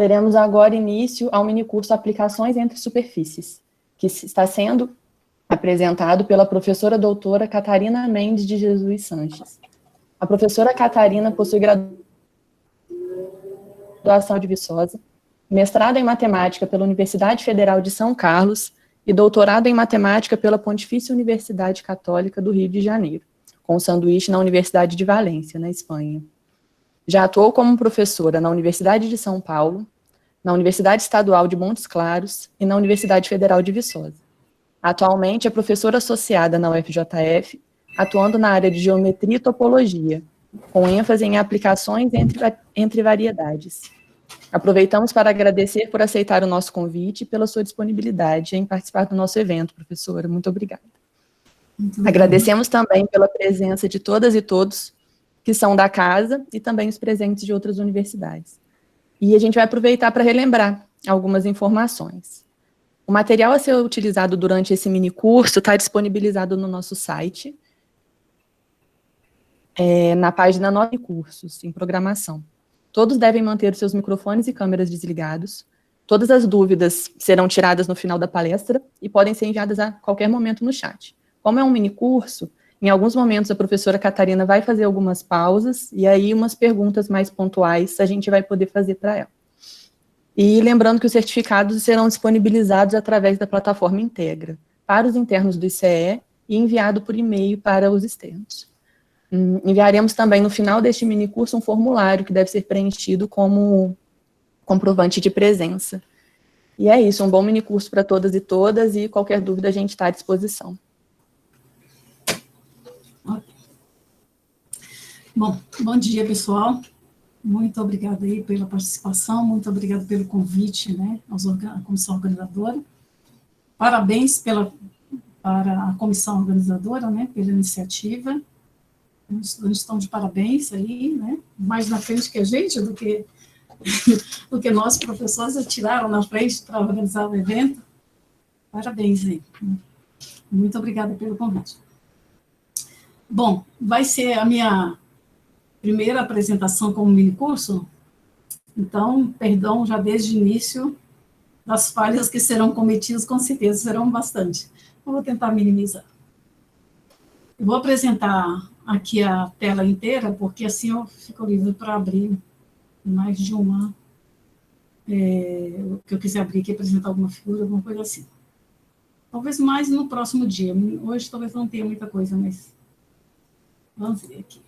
teremos agora início ao minicurso Aplicações entre Superfícies, que está sendo apresentado pela professora doutora Catarina Mendes de Jesus Sanches. A professora Catarina possui graduação de Viçosa, mestrado em matemática pela Universidade Federal de São Carlos e doutorado em matemática pela Pontifícia Universidade Católica do Rio de Janeiro, com sanduíche na Universidade de Valência, na Espanha. Já atuou como professora na Universidade de São Paulo, na Universidade Estadual de Montes Claros e na Universidade Federal de Viçosa. Atualmente é professora associada na UFJF, atuando na área de geometria e topologia, com ênfase em aplicações entre variedades. Aproveitamos para agradecer por aceitar o nosso convite e pela sua disponibilidade em participar do nosso evento, professora. Muito obrigada. Agradecemos também pela presença de todas e todos que são da casa e também os presentes de outras universidades. E a gente vai aproveitar para relembrar algumas informações. O material a ser utilizado durante esse minicurso está disponibilizado no nosso site, na página 9 cursos, em programação. Todos devem manter os seus microfones e câmeras desligados. Todas as dúvidas serão tiradas no final da palestra e podem ser enviadas a qualquer momento no chat. Como é um minicurso, em alguns momentos a professora Catarina vai fazer algumas pausas e aí umas perguntas mais pontuais a gente vai poder fazer para ela. E lembrando que os certificados serão disponibilizados através da plataforma Integra, para os internos do ICE e enviado por e-mail para os externos. Enviaremos também no final deste minicurso um formulário que deve ser preenchido como comprovante de presença. E é isso, um bom minicurso para todas e todas, e qualquer dúvida a gente está à disposição. Bom dia, pessoal. Muito obrigada aí pela participação, muito obrigada pelo convite, né, à comissão organizadora. Parabéns para a comissão organizadora, né, pela iniciativa. Eles estão de parabéns aí, né, mais na frente que a gente, do que nós, professores, tiraram na frente para organizar o evento. Parabéns aí. Muito obrigada pelo convite. Bom, vai ser a minha primeira apresentação como minicurso, então, perdão já desde o início das falhas que serão cometidas, com certeza serão bastante. Eu vou tentar minimizar. Eu vou apresentar aqui a tela inteira, porque assim eu fico livre para abrir mais de uma, que eu quiser abrir aqui, apresentar alguma figura, alguma coisa assim. Talvez mais no próximo dia. Hoje talvez não tenha muita coisa, mas vamos ver aqui.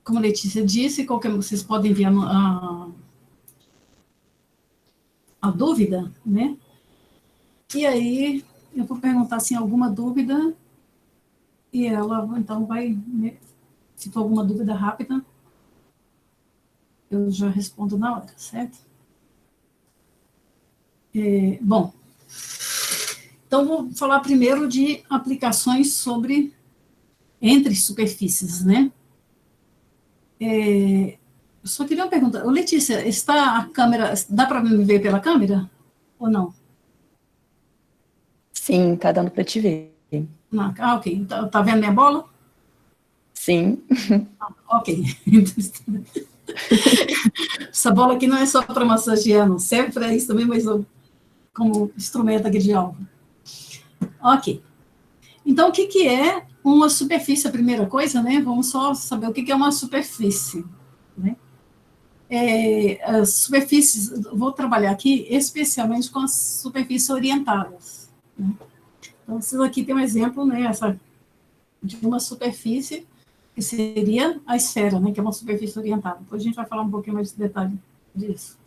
Como a Letícia disse, vocês podem enviar a dúvida, né? E aí, eu vou perguntar se alguma dúvida, e ela, então, vai, se for alguma dúvida rápida, eu já respondo na hora, certo? Bom, então, vou falar primeiro de aplicações entre superfícies, né? Eu só queria uma pergunta. Letícia, está a câmera, dá para me ver pela câmera ou não? Sim, está dando para te ver. Ok. Tá vendo minha bola? Sim. Ok. Essa bola aqui não é só para massagear, não serve para isso também, mas como instrumento aqui de alvo. Ok. Então, o que é uma superfície? A primeira coisa, né? Vamos só saber o que é uma superfície, né? As superfícies, vou trabalhar aqui especialmente com as superfícies orientadas, né? Então, vocês aqui tem um exemplo, né, de uma superfície que seria a esfera, né, que é uma superfície orientada. Depois a gente vai falar um pouquinho mais de detalhe disso.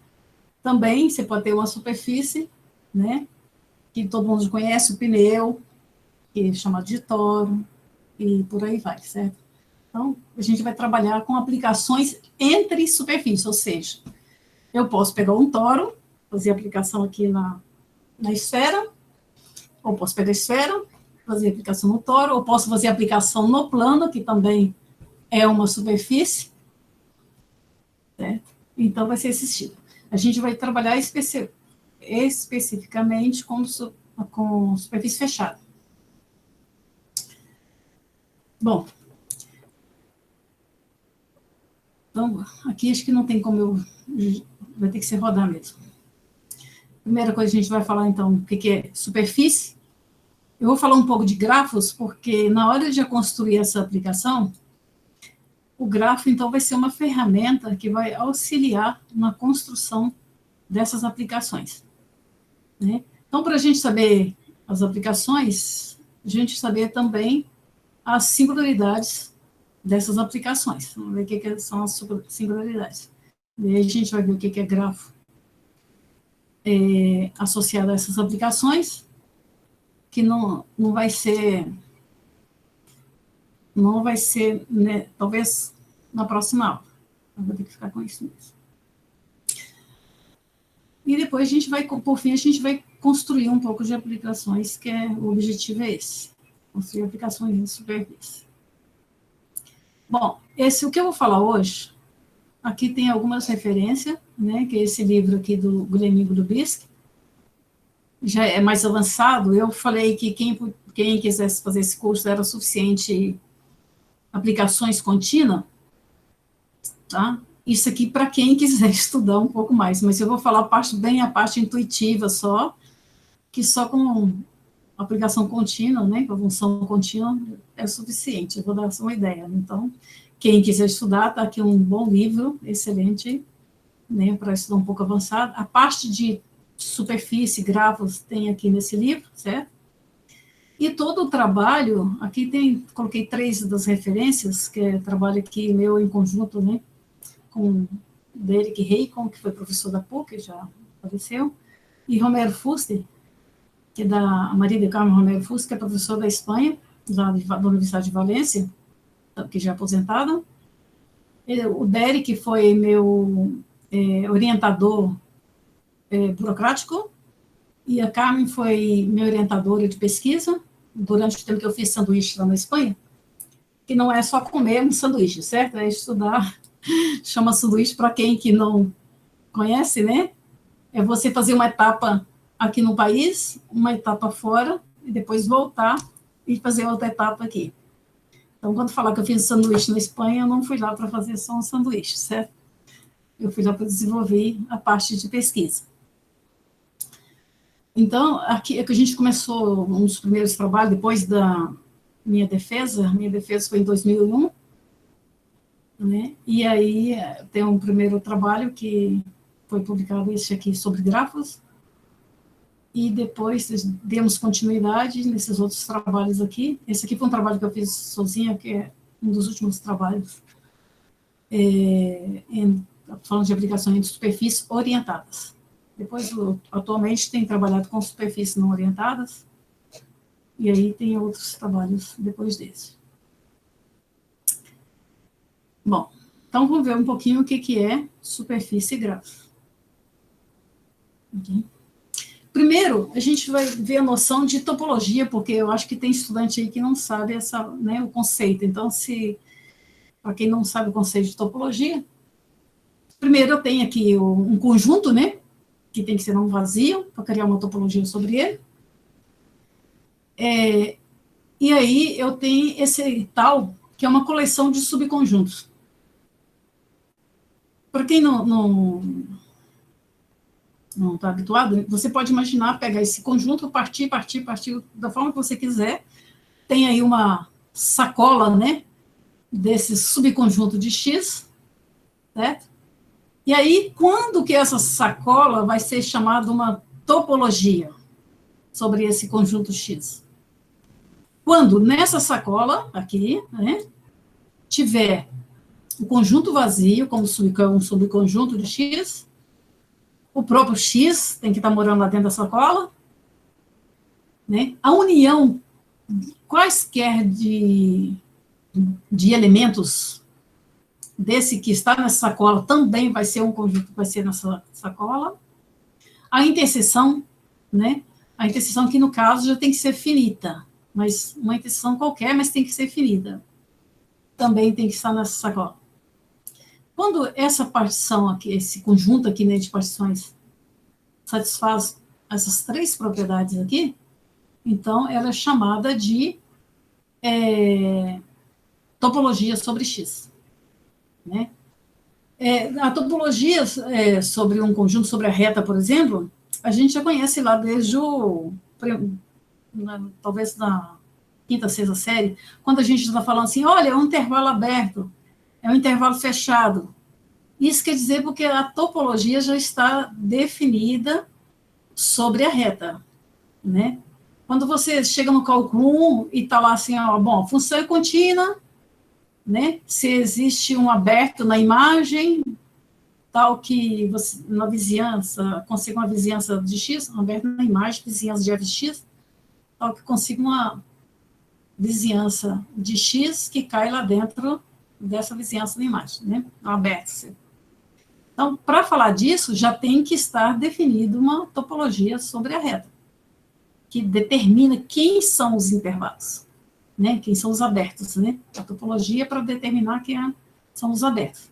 Também você pode ter uma superfície, né, que todo mundo conhece, o pneu, que é chamado de toro, e por aí vai, certo? Então, a gente vai trabalhar com aplicações entre superfícies, ou seja, eu posso pegar um toro, fazer aplicação aqui na esfera, ou posso pegar a esfera, fazer aplicação no toro, ou posso fazer aplicação no plano, que também é uma superfície, certo? Então, vai ser esse estilo. A gente vai trabalhar especificamente com superfície fechada. Bom, Então, aqui acho que não tem como vai ter que ser rodar mesmo. Primeira coisa que a gente vai falar, então, o que é superfície. Eu vou falar um pouco de grafos, porque na hora de construir essa aplicação, o grafo, então, vai ser uma ferramenta que vai auxiliar na construção dessas aplicações, né? Então, para a gente saber as aplicações, a gente saber também as singularidades dessas aplicações. Vamos ver o que são as singularidades. E aí a gente vai ver o que é grafo associado a essas aplicações, que não vai ser, né, talvez na próxima aula. Eu vou ter que ficar com isso mesmo. E depois a gente vai, por fim, a gente vai construir um pouco de aplicações, que o objetivo é esse, construir aplicações em superfície. Bom, o que eu vou falar hoje, aqui tem algumas referências, né, que é esse livro aqui do Guilherme Dubisky, já é mais avançado. Eu falei que quem quisesse fazer esse curso era suficiente aplicações contínuas, tá? Isso aqui para quem quiser estudar um pouco mais, mas eu vou falar a parte intuitiva só, que só com aplicação contínua, né, com a função contínua, é suficiente. Eu vou dar só uma ideia. Então, quem quiser estudar, está aqui um bom livro, excelente, né, para estudar um pouco avançado. A parte de superfície, grafos, tem aqui nesse livro, certo? E todo o trabalho, aqui coloquei 3 das referências, que é trabalho aqui meu em conjunto, né, com Derek Reicon, que foi professor da PUC, já faleceu, e Romero Fuster, que é da Maria de Carmen Romero Fuster, que é professor da Espanha, da Universidade de Valência, que já é aposentada. O Derek foi meu orientador burocrático, e a Carmen foi minha orientadora de pesquisa, durante o tempo que eu fiz sanduíche lá na Espanha, que não é só comer um sanduíche, certo? É estudar, chama sanduíche para quem que não conhece, né? É você fazer uma etapa aqui no país, uma etapa fora, e depois voltar e fazer outra etapa aqui. Então, quando falar que eu fiz sanduíche na Espanha, eu não fui lá para fazer só um sanduíche, certo? Eu fui lá para desenvolver a parte de pesquisa. Então, aqui é que a gente começou um dos primeiros trabalhos, depois da minha defesa foi em 2001, né? E aí tem um primeiro trabalho que foi publicado, esse aqui, sobre grafos, e depois demos continuidade nesses outros trabalhos aqui. Esse aqui foi um trabalho que eu fiz sozinha, que é um dos últimos trabalhos, falando de aplicações de superfícies orientadas. Depois, atualmente, tem trabalhado com superfícies não orientadas, e aí tem outros trabalhos depois desse. Bom, então vamos ver um pouquinho o que é superfície e grafo. Okay. Primeiro, a gente vai ver a noção de topologia, porque eu acho que tem estudante aí que não sabe né, o conceito. Então, para quem não sabe o conceito de topologia, primeiro eu tenho aqui um conjunto, né, que tem que ser não vazio, para criar uma topologia sobre ele. E aí eu tenho esse tal, que é uma coleção de subconjuntos. Para quem não está habituado, você pode imaginar, pegar esse conjunto, partir da forma que você quiser. Tem aí uma sacola, né, desse subconjunto de X, certo? E aí, quando que essa sacola vai ser chamada uma topologia sobre esse conjunto X? Quando nessa sacola, aqui, né, tiver o conjunto vazio, como um subconjunto de X, o próprio X tem que estar morando lá dentro da sacola, né? A união quaisquer de elementos desse que está nessa sacola também vai ser um conjunto que vai ser nessa sacola. A interseção, né? A interseção que, no caso, já tem que ser finita, mas uma interseção qualquer, mas tem que ser finita. Também tem que estar nessa sacola. Quando essa partição aqui, esse conjunto aqui, né, de partições satisfaz essas 3 propriedades aqui, então ela é chamada de topologia sobre X, né? A topologia sobre um conjunto, sobre a reta, por exemplo, a gente já conhece lá desde talvez na quinta, sexta série, quando a gente está falando assim, olha, é um intervalo aberto, é um intervalo fechado. Isso quer dizer porque a topologia já está definida sobre a reta, né? Quando você chega no cálculo 1 e está lá assim, ó, bom, a função é contínua, né? Se existe um aberto na imagem, tal que você, na vizinhança, consiga uma vizinhança de x, um aberto na imagem, vizinhança de f de x, tal que consiga uma vizinhança de x que cai lá dentro dessa vizinhança da imagem, né? Aberto. Então, para falar disso, já tem que estar definido uma topologia sobre a reta, que determina quem são os intervalos, né? Quem são os abertos, né? A topologia é para determinar quem são os abertos.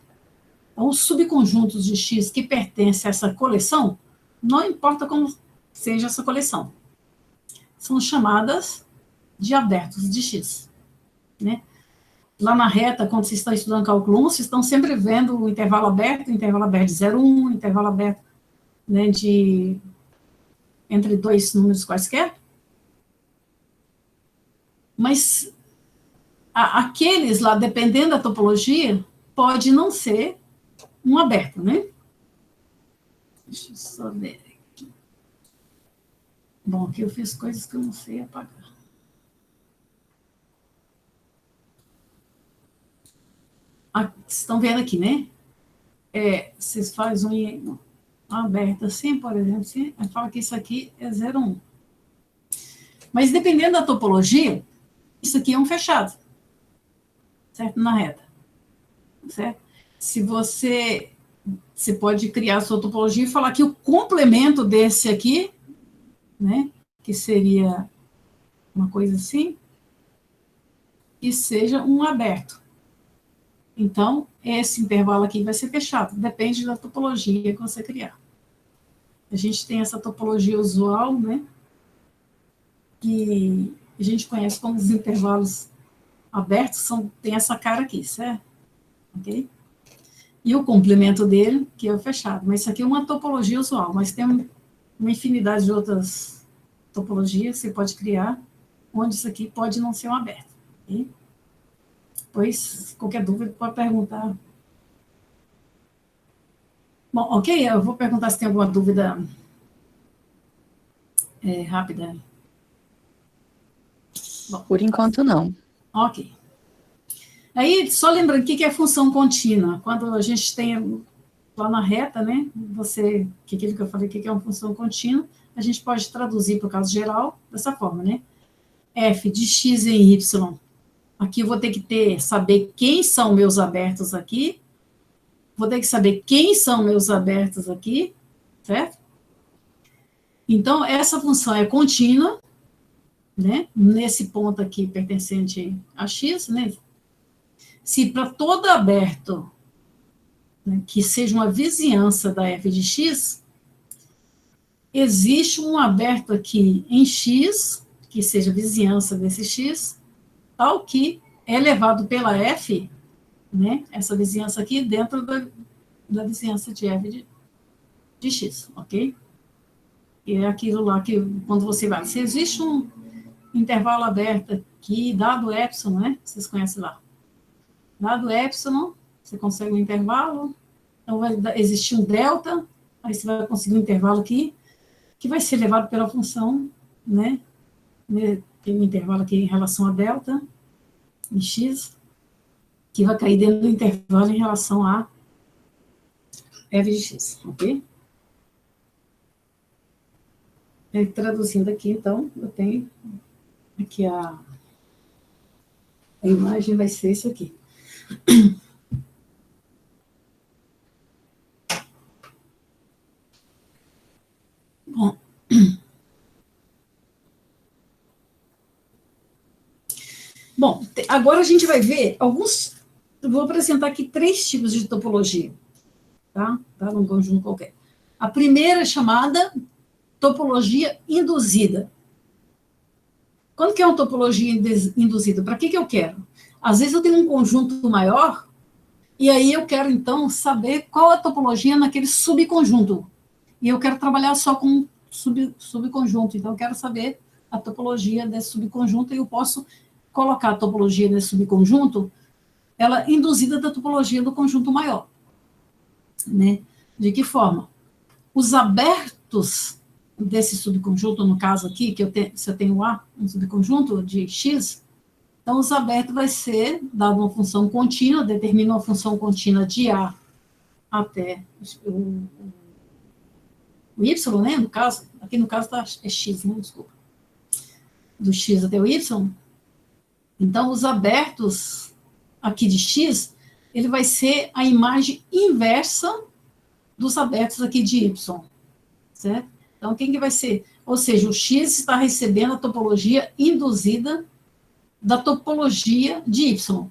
Então, os subconjuntos de x que pertencem a essa coleção, não importa como seja essa coleção, são chamadas de abertos de x, né? Lá na reta, quando vocês estão estudando cálculo 1, vocês estão sempre vendo o intervalo aberto de 0,1, intervalo aberto, né, entre dois números quaisquer. Mas aqueles lá, dependendo da topologia, pode não ser um aberto, né? Deixa eu só ver aqui. Bom, aqui eu fiz coisas que eu não sei apagar. Vocês estão vendo aqui, né? Vocês fazem um aberto assim, por exemplo, assim, fala que isso aqui é 0,1. Mas dependendo da topologia, isso aqui é um fechado, certo? Na reta, certo? Se você pode criar a sua topologia e falar que o complemento desse aqui, né, que seria uma coisa assim, que seja um aberto. Então, esse intervalo aqui vai ser fechado, depende da topologia que você criar. A gente tem essa topologia usual, né, que a gente conhece como os intervalos abertos, tem essa cara aqui, certo? Ok? E o complemento dele, que é o fechado. Mas isso aqui é uma topologia usual, mas tem uma infinidade de outras topologias que você pode criar, onde isso aqui pode não ser um aberto. Ok? Pois, qualquer dúvida, pode perguntar. Bom, ok, eu vou perguntar se tem alguma dúvida rápida. Bom, por enquanto, não. Ok. Aí, só lembrando, o que é função contínua? Quando a gente tem lá na reta, né, aquilo que eu falei, o que é uma função contínua, a gente pode traduzir para o caso geral dessa forma, né? F de x em y. Aqui eu vou ter que saber quem são meus abertos aqui, vou ter que saber quem são meus abertos aqui, certo? Então, essa função é contínua, né? Nesse ponto aqui pertencente a x, né? Se para todo aberto, né, que seja uma vizinhança da f de x, existe um aberto aqui em x, que seja vizinhança desse x, tal que é levado pela f, né, essa vizinhança aqui, dentro da vizinhança de f de x, ok? E é aquilo lá que, quando você vai, se existe um intervalo aberto aqui, dado epsilon, né, vocês conhecem lá, dado epsilon, você consegue um intervalo, então vai existir um delta, aí você vai conseguir um intervalo aqui, que vai ser levado pela função, né, tem um intervalo aqui em relação a delta, em x, que vai cair dentro do intervalo em relação a f de x, ok? Traduzindo aqui, então, eu tenho aqui a imagem vai ser isso aqui. Bom, agora a gente vai ver alguns. Eu vou apresentar aqui 3 tipos de topologia, tá? Num conjunto qualquer. A primeira é chamada topologia induzida. Quando que é uma topologia induzida? Para que eu quero? Às vezes eu tenho um conjunto maior E aí eu quero, então, saber qual a topologia naquele subconjunto. E eu quero trabalhar só com subconjunto. Então, eu quero saber a topologia desse subconjunto e eu posso colocar a topologia desse subconjunto, ela induzida da topologia do conjunto maior. Né? De que forma? Os abertos desse subconjunto, no caso aqui, que se eu tenho A, um subconjunto de X, então os abertos vai ser dado uma função contínua, determina uma função contínua de A até o Y, né, no caso, aqui no caso é X, né, desculpa, do X até o Y. Então, os abertos aqui de X, ele vai ser a imagem inversa dos abertos aqui de Y, certo? Então, quem que vai ser? Ou seja, o X está recebendo a topologia induzida da topologia de Y.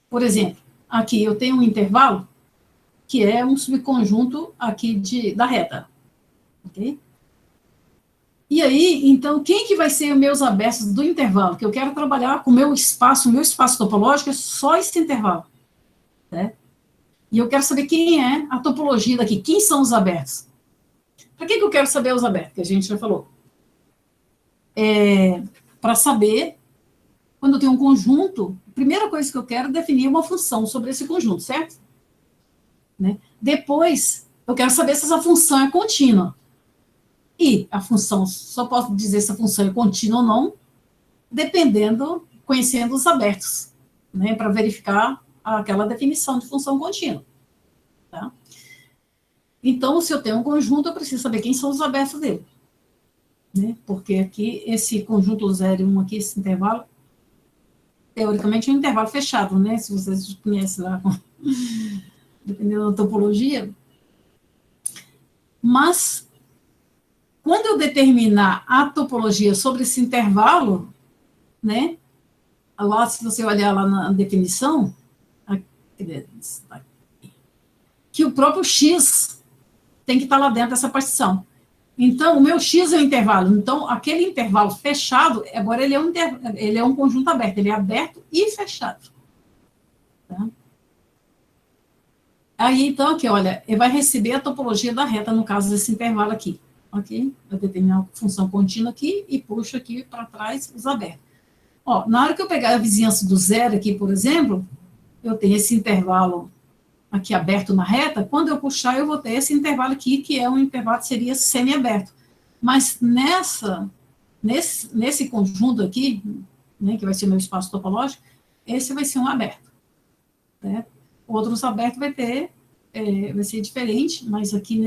Por exemplo, aqui eu tenho um intervalo que é um subconjunto aqui da reta. Ok? E aí, então, quem que vai ser os meus abertos do intervalo? Que eu quero trabalhar com o meu espaço topológico é só esse intervalo. Né? E eu quero saber quem é a topologia daqui, quem são os abertos. Para que eu quero saber os abertos? Que a gente já falou. Para saber, quando eu tenho um conjunto, a primeira coisa que eu quero é definir uma função sobre esse conjunto, certo? Né? Depois, eu quero saber se essa função é contínua. E a função, só posso dizer se a função é contínua ou não, conhecendo os abertos, né, para verificar aquela definição de função contínua. Tá? Então, se eu tenho um conjunto, eu preciso saber quem são os abertos dele. Né? Porque aqui, esse conjunto 0 e 1 aqui, esse intervalo, teoricamente é um intervalo fechado, né? Se vocês conhecem lá, dependendo da topologia. Mas, quando eu determinar a topologia sobre esse intervalo, né? Lá, se você olhar lá na definição, que o próprio X tem que estar lá dentro dessa partição. Então, o meu X é o intervalo. Então, aquele intervalo fechado, agora ele é um conjunto aberto. Ele é aberto e fechado. Tá? Aí, então, aqui, olha, ele vai receber a topologia da reta, no caso desse intervalo aqui. Ok? Eu determino a função contínua aqui e puxo aqui para trás os abertos. Ó, na hora que eu pegar a vizinhança do 0 aqui, por exemplo, eu tenho esse intervalo aqui aberto na reta, quando eu puxar, eu vou ter esse intervalo aqui, que é um intervalo que seria semi-aberto. Mas nesse conjunto aqui, né, que vai ser o meu espaço topológico, esse vai ser um aberto. Né? Outros abertos vai ser diferente, mas aqui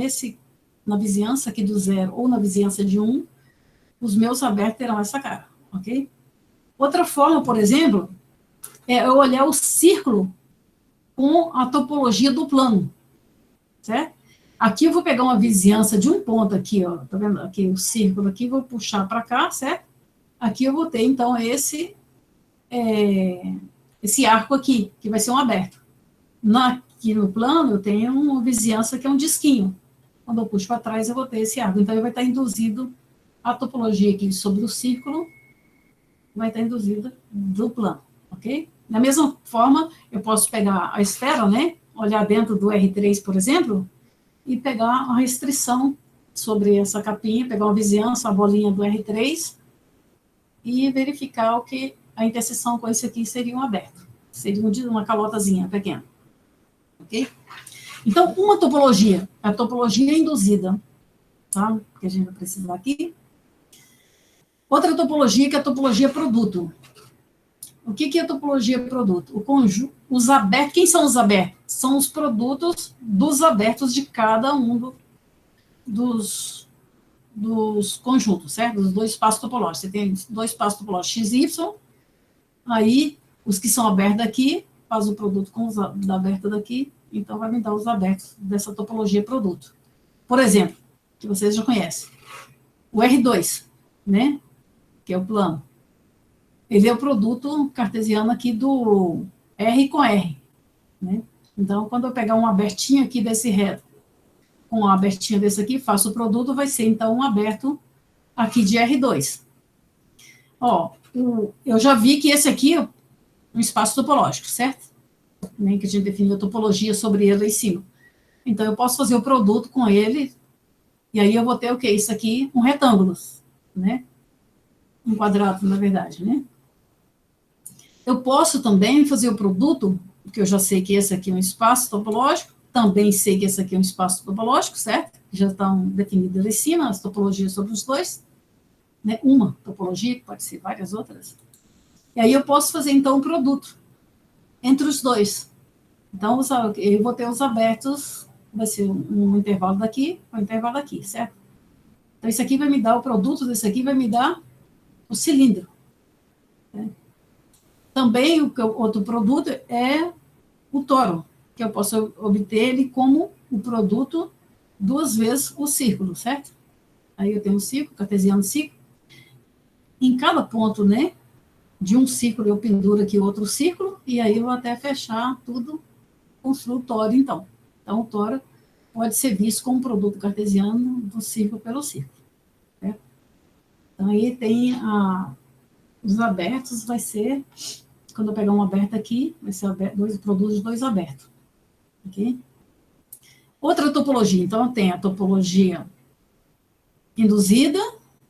na vizinhança aqui do 0 ou na vizinhança de 1, os meus abertos terão essa cara, ok? Outra forma, por exemplo, é eu olhar o círculo com a topologia do plano, certo? Aqui eu vou pegar uma vizinhança de um ponto aqui, ó, tá vendo? Aqui o círculo aqui, vou puxar para cá, certo? Aqui eu vou ter, então, esse arco aqui, que vai ser um aberto. Aqui no plano, eu tenho uma vizinhança que é um disquinho. Quando eu puxo para trás, eu vou ter esse arco. Então, ele vai estar induzido a topologia aqui sobre o círculo, vai estar induzida do plano, ok? Da mesma forma, eu posso pegar a esfera, né? Olhar dentro do R3, por exemplo, e pegar a restrição sobre essa capinha, pegar uma vizinhança, a bolinha do R3, e verificar a interseção com esse aqui seria um aberto. Seria uma calotazinha pequena. Ok? Então, uma topologia, a topologia induzida, tá? Que a gente vai precisar aqui. Outra topologia, que é a topologia produto. O que é a topologia produto? Os abertos, quem são os abertos? São os produtos dos abertos de cada um dos conjuntos, certo? Dos dois espaços topológicos. Você tem dois espaços topológicos x e y, aí os que são abertos daqui, faz o produto com os abertos daqui, então vai me dar os abertos dessa topologia produto. Por exemplo, que vocês já conhecem, o R2, né? Que é o plano. Ele é o produto cartesiano aqui do R com R. Né? Então, quando eu pegar um abertinho aqui desse reto, com um abertinho desse aqui, faço o produto, vai ser, então, um aberto aqui de R2. Ó, eu já vi que esse aqui, um espaço topológico, certo? Nem que a gente definiu a topologia sobre ele lá em cima. Então, eu posso fazer o produto com ele, e aí eu vou ter o quê? Isso aqui, um retângulo, né? Um quadrado, na verdade, né? Eu posso também fazer o produto, porque eu já sei que esse aqui é um espaço topológico, também sei que esse aqui é um espaço topológico, certo? Já estão definidas lá em cima as topologias sobre os dois, né? Uma topologia, que pode ser várias outras. E aí eu posso fazer, então, um produto entre os dois. Então, eu vou ter os abertos, vai ser um intervalo daqui, um intervalo daqui, certo? Então, isso aqui vai me dar o produto desse aqui, vai me dar o cilindro. Né? Também, outro produto é o toro, que eu posso obter ele como o produto duas vezes o círculo, certo? Aí eu tenho um círculo, cartesiano círculo. Em cada ponto, né, de um círculo eu penduro aqui outro círculo, e aí eu vou até fechar tudo, construo o toro, então. Então, o toro pode ser visto como produto cartesiano do círculo pelo círculo. Certo? Então, aí tem os abertos, vai ser, quando eu pegar um aberto aqui, vai ser dois produtos, dois abertos. Ok? Outra topologia, então, eu tenho a topologia induzida,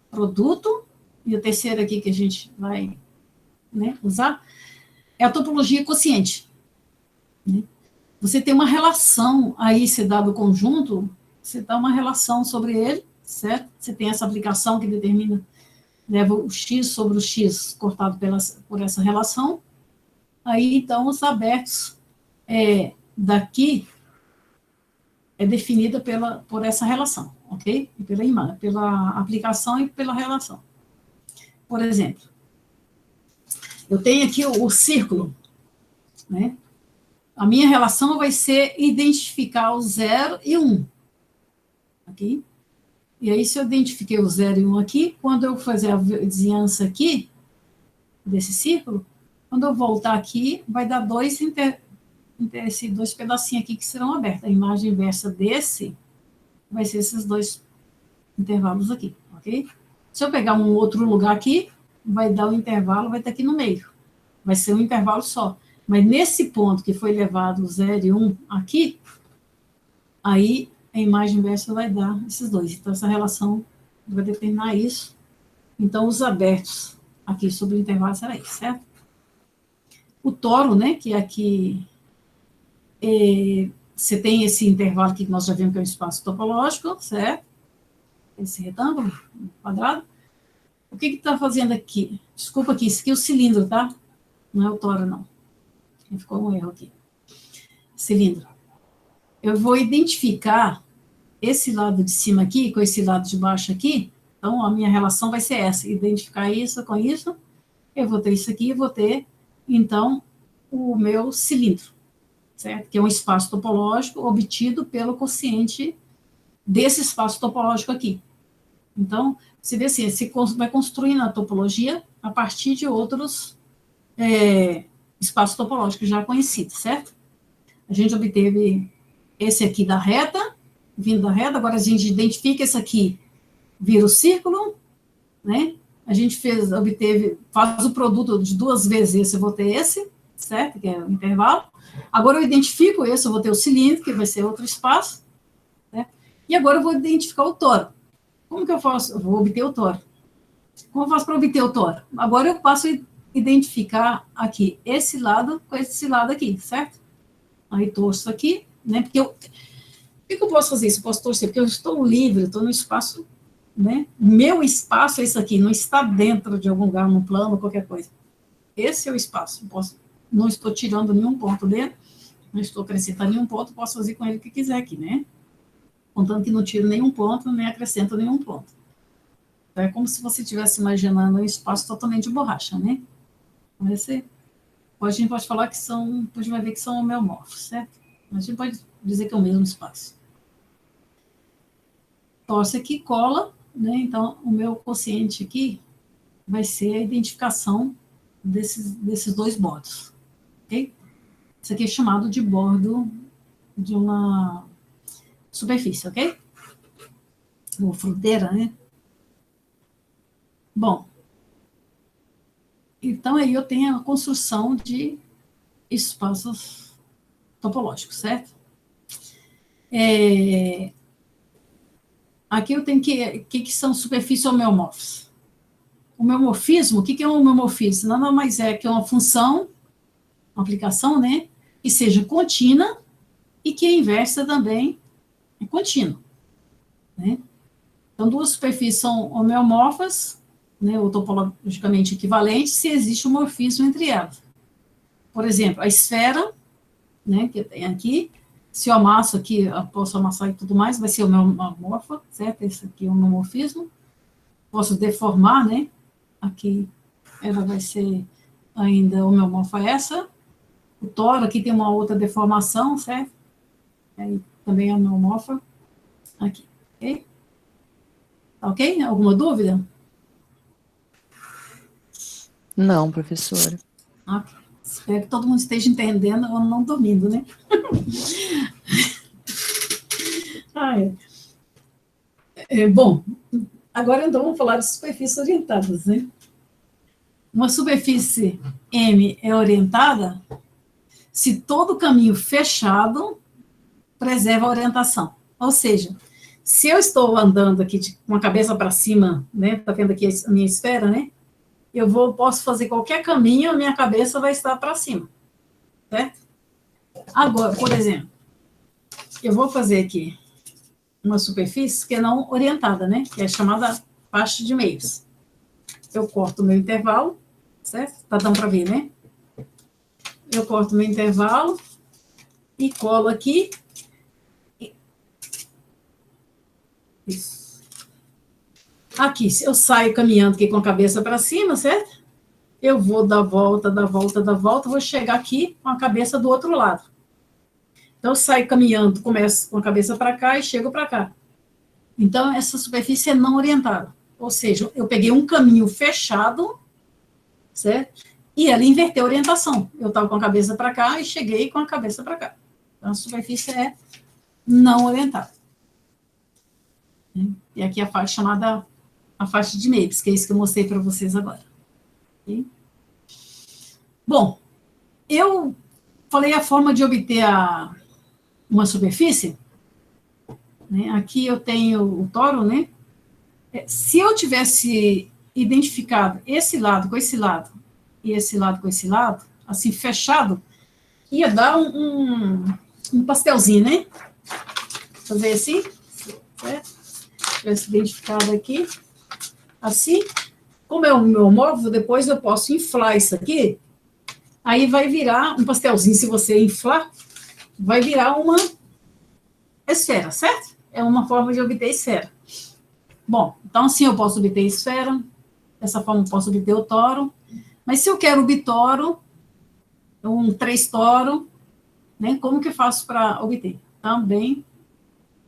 produto, e o terceiro aqui que a gente vai, né, usar, é a topologia quociente. Né? Você tem uma relação aí, se dado o conjunto, você dá uma relação sobre ele, certo? Você tem essa aplicação que determina, leva o x sobre o x cortado por essa relação. Aí, então, os abertos daqui é definida por essa relação, ok? E pela aplicação e pela relação. Por exemplo, eu tenho aqui o círculo, né? A minha relação vai ser identificar o 0 e 1, ok? E aí, se eu identifiquei o 0 e 1 aqui, quando eu fazer a vizinhança aqui, desse círculo, quando eu voltar aqui, vai dar esses dois pedacinhos aqui que serão abertos. A imagem inversa desse vai ser esses dois intervalos aqui, ok? Se eu pegar um outro lugar aqui, vai dar o intervalo, vai estar aqui no meio. Vai ser um intervalo só. Mas nesse ponto que foi levado 0 e 1 aqui, aí a imagem inversa vai dar esses dois. Então, essa relação vai determinar isso. Então, os abertos aqui sobre o intervalo será isso, certo? O toro, né, que aqui você tem esse intervalo aqui que nós já vimos que é um espaço topológico, certo? Esse retângulo, quadrado. O que está fazendo aqui? Desculpa aqui, isso aqui é o cilindro, tá? Não é o toro, não. Ficou um erro aqui. Cilindro. Eu vou identificar esse lado de cima aqui com esse lado de baixo aqui. Então, a minha relação vai ser essa. Identificar isso com isso. Eu vou ter isso aqui e vou ter, então, o meu cilindro, certo? Que é um espaço topológico obtido pelo quociente desse espaço topológico aqui. Então, você vê assim, você vai construindo a topologia a partir de outros espaços topológicos já conhecidos, certo? A gente obteve esse aqui da reta, vindo da reta, agora a gente identifica esse aqui, vira o círculo, né? A gente faz o produto de duas vezes esse, eu vou ter esse, certo? Que é o intervalo. Agora eu identifico esse, eu vou ter o cilindro, que vai ser outro espaço, né? E agora eu vou identificar o toro. Como que eu faço? Eu vou obter o toro. Como eu faço para obter o toro? Agora eu passo a identificar aqui esse lado com esse lado aqui, certo? Aí torço aqui, né? Porque por que eu posso fazer isso? Eu posso torcer, porque eu estou livre, estou no espaço, né? Meu espaço é isso aqui, não está dentro de algum lugar, num plano, qualquer coisa. Esse é o espaço. Não estou tirando nenhum ponto dele, não estou acrescentando nenhum ponto, posso fazer com ele o que quiser aqui, né? Contanto que não tiro nenhum ponto, nem acrescento nenhum ponto. Então, é como se você estivesse imaginando um espaço totalmente de borracha, né? A gente pode falar que a gente vai ver que são homeomorfos, certo? Mas a gente pode dizer que é o mesmo espaço. Torce aqui, cola, né? Então, o meu quociente aqui vai ser a identificação desses dois bordos, ok? Isso aqui é chamado de bordo de uma superfície, ok? Ou fronteira, né? Bom, Então, aí eu tenho a construção de espaços topológicos, certo? Aqui eu tenho que são superfícies homeomorfas. Homeomorfismo, o que é um homeomorfismo? Nada mais é que uma função, uma aplicação, né, que seja contínua e que a inversa também é contínua, né? Então, duas superfícies são homeomorfas, né, ou topologicamente equivalentes, se existe um morfismo entre elas. Por exemplo, a esfera, né, que eu tenho aqui, se eu amasso aqui, eu posso amassar e tudo mais, vai ser homeomorfa, certo? Esse aqui é um homeomorfismo. Posso deformar, né? Aqui ela vai ser ainda homeomorfa essa. O toro aqui tem uma outra deformação, certo? Aí também é homeomorfa. Aqui, ok? Ok? Alguma dúvida? Não, professora. Ok. Espero que todo mundo esteja entendendo ou não dormindo, né? Bom, agora então vamos falar de superfícies orientadas, né? Uma superfície M é orientada se todo o caminho fechado preserva a orientação. Ou seja, se eu estou andando aqui com a cabeça para cima, né? Tá vendo aqui a minha esfera, né? Posso fazer qualquer caminho, a minha cabeça vai estar para cima, certo? Agora, por exemplo, eu vou fazer aqui uma superfície que é não orientada, né? Que é chamada faixa de meios. Eu corto o meu intervalo, certo? Tá dando para ver, né? Eu corto o meu intervalo e colo aqui. Isso. Aqui, se eu saio caminhando aqui com a cabeça para cima, certo? Eu vou dar volta, vou chegar aqui com a cabeça do outro lado. Então, eu saio caminhando, começo com a cabeça para cá e chego para cá. Então, essa superfície é não orientada. Ou seja, eu peguei um caminho fechado, certo? E ela inverteu a orientação. Eu estava com a cabeça para cá e cheguei com a cabeça para cá. Então, a superfície é não orientada. E aqui a faixa chamada a faixa de Mapes, que é isso que eu mostrei para vocês agora. Okay? Bom, eu falei a forma de obter uma superfície. Né? Aqui eu tenho o toro, né? Se eu tivesse identificado esse lado com esse lado e esse lado com esse lado, assim, fechado, ia dar um pastelzinho, né? Fazer assim, certo? Tivesse identificado aqui, assim. Como é o meu móvel, depois eu posso inflar isso aqui, aí vai virar um pastelzinho. Se você inflar, vai virar uma esfera, certo? É uma forma de obter esfera. Bom, então assim eu posso obter esfera, dessa forma eu posso obter o toro, mas se eu quero o bitoro, um 3 toro, né, como que eu faço para obter? Também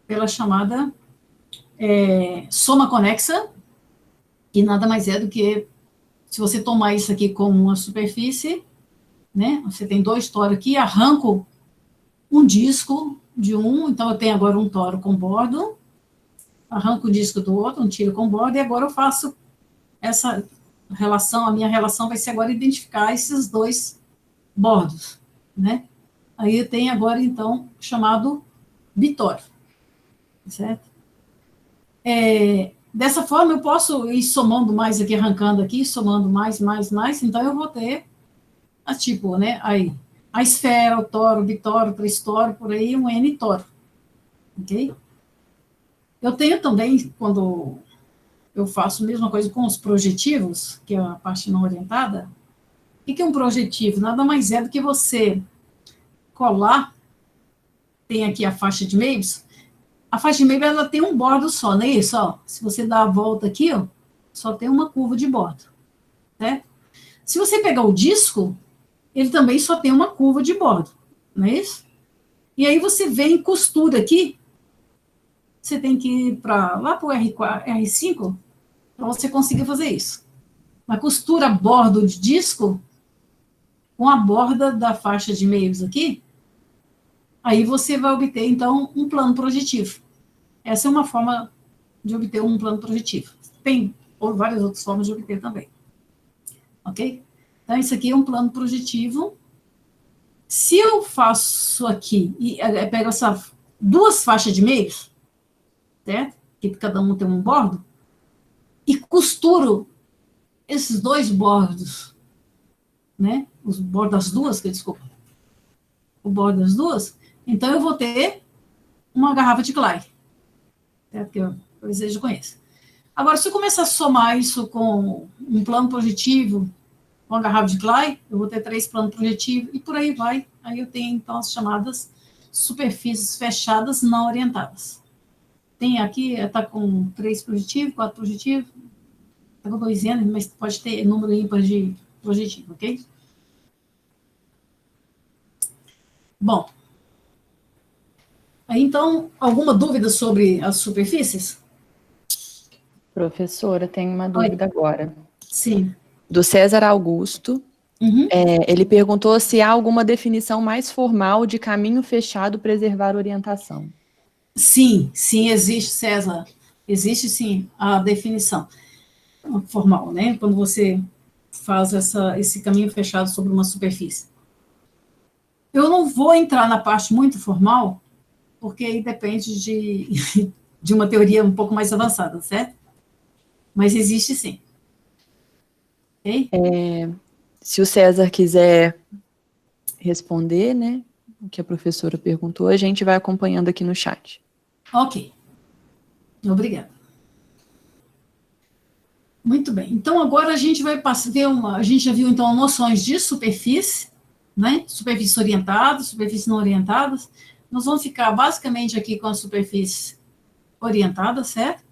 pela chamada soma conexa, que nada mais é do que, se você tomar isso aqui como uma superfície, né, você tem 2 toros aqui, arranco um disco de um, então eu tenho agora um toro com bordo, arranco o disco do outro, um tiro com bordo, e agora eu faço essa relação, a minha relação vai ser agora identificar esses 2 bordos, né? Aí eu tenho agora, então, chamado bitoro, certo? Dessa forma, eu posso ir somando mais aqui, arrancando aqui, somando mais, então eu vou ter tipo, né, aí, a esfera, o toro, o bitoro, o tristoro, por aí, um N-toro, ok? Eu tenho também, quando eu faço a mesma coisa com os projetivos, que é a parte não orientada, o que é um projetivo? Nada mais é do que você colar, tem aqui a faixa de Mapes, a faixa de Mapes, ela tem um bordo só, não é isso? Ó, se você dá a volta aqui, ó, só tem uma curva de bordo, né? Se você pegar o disco, ele também só tem uma curva de bordo, não é isso? E aí você vem costura aqui, você tem que ir lá para o R5, para você conseguir fazer isso. Uma costura bordo de disco com a borda da faixa de meios aqui, aí você vai obter, então, um plano projetivo. Essa é uma forma de obter um plano projetivo. Tem várias outras formas de obter também. Ok? Então, isso aqui é um plano projetivo. Se eu faço aqui, e pego essas duas faixas de meios, certo? Que cada um tem um bordo, e costuro esses dois bordos, né? Os bordos das duas, desculpa. O bordo das duas, então eu vou ter uma garrafa de Glay, certo? Que eu já conheço. Agora, se eu começar a somar isso com um plano projetivo, com a garrafa de Glay, eu vou ter 3 planos projetivos, e por aí vai. Aí eu tenho, então, as chamadas superfícies fechadas não orientadas. Tem aqui, está com 3 projetivos, 4 projetivos, está com 2 N, mas pode ter número ímpar de projetivo, ok? Bom, aí, então, alguma dúvida sobre as superfícies? Professora, tem uma dúvida agora. Sim. Do César Augusto. Uhum. Ele perguntou se há alguma definição mais formal de caminho fechado preservar orientação. Sim, sim, existe, César. Existe, sim, a definição formal, né? Quando você faz esse caminho fechado sobre uma superfície. Eu não vou entrar na parte muito formal, porque aí depende de uma teoria um pouco mais avançada, certo? Mas existe, sim. Ok? Se o César quiser responder, né, o que a professora perguntou, a gente vai acompanhando aqui no chat. Ok. Obrigada. Muito bem. Então, agora a gente vai ver a gente já viu, então, noções de superfície, né? Superfícies orientadas, superfícies não orientadas. Nós vamos ficar basicamente aqui com a superfície orientada, certo?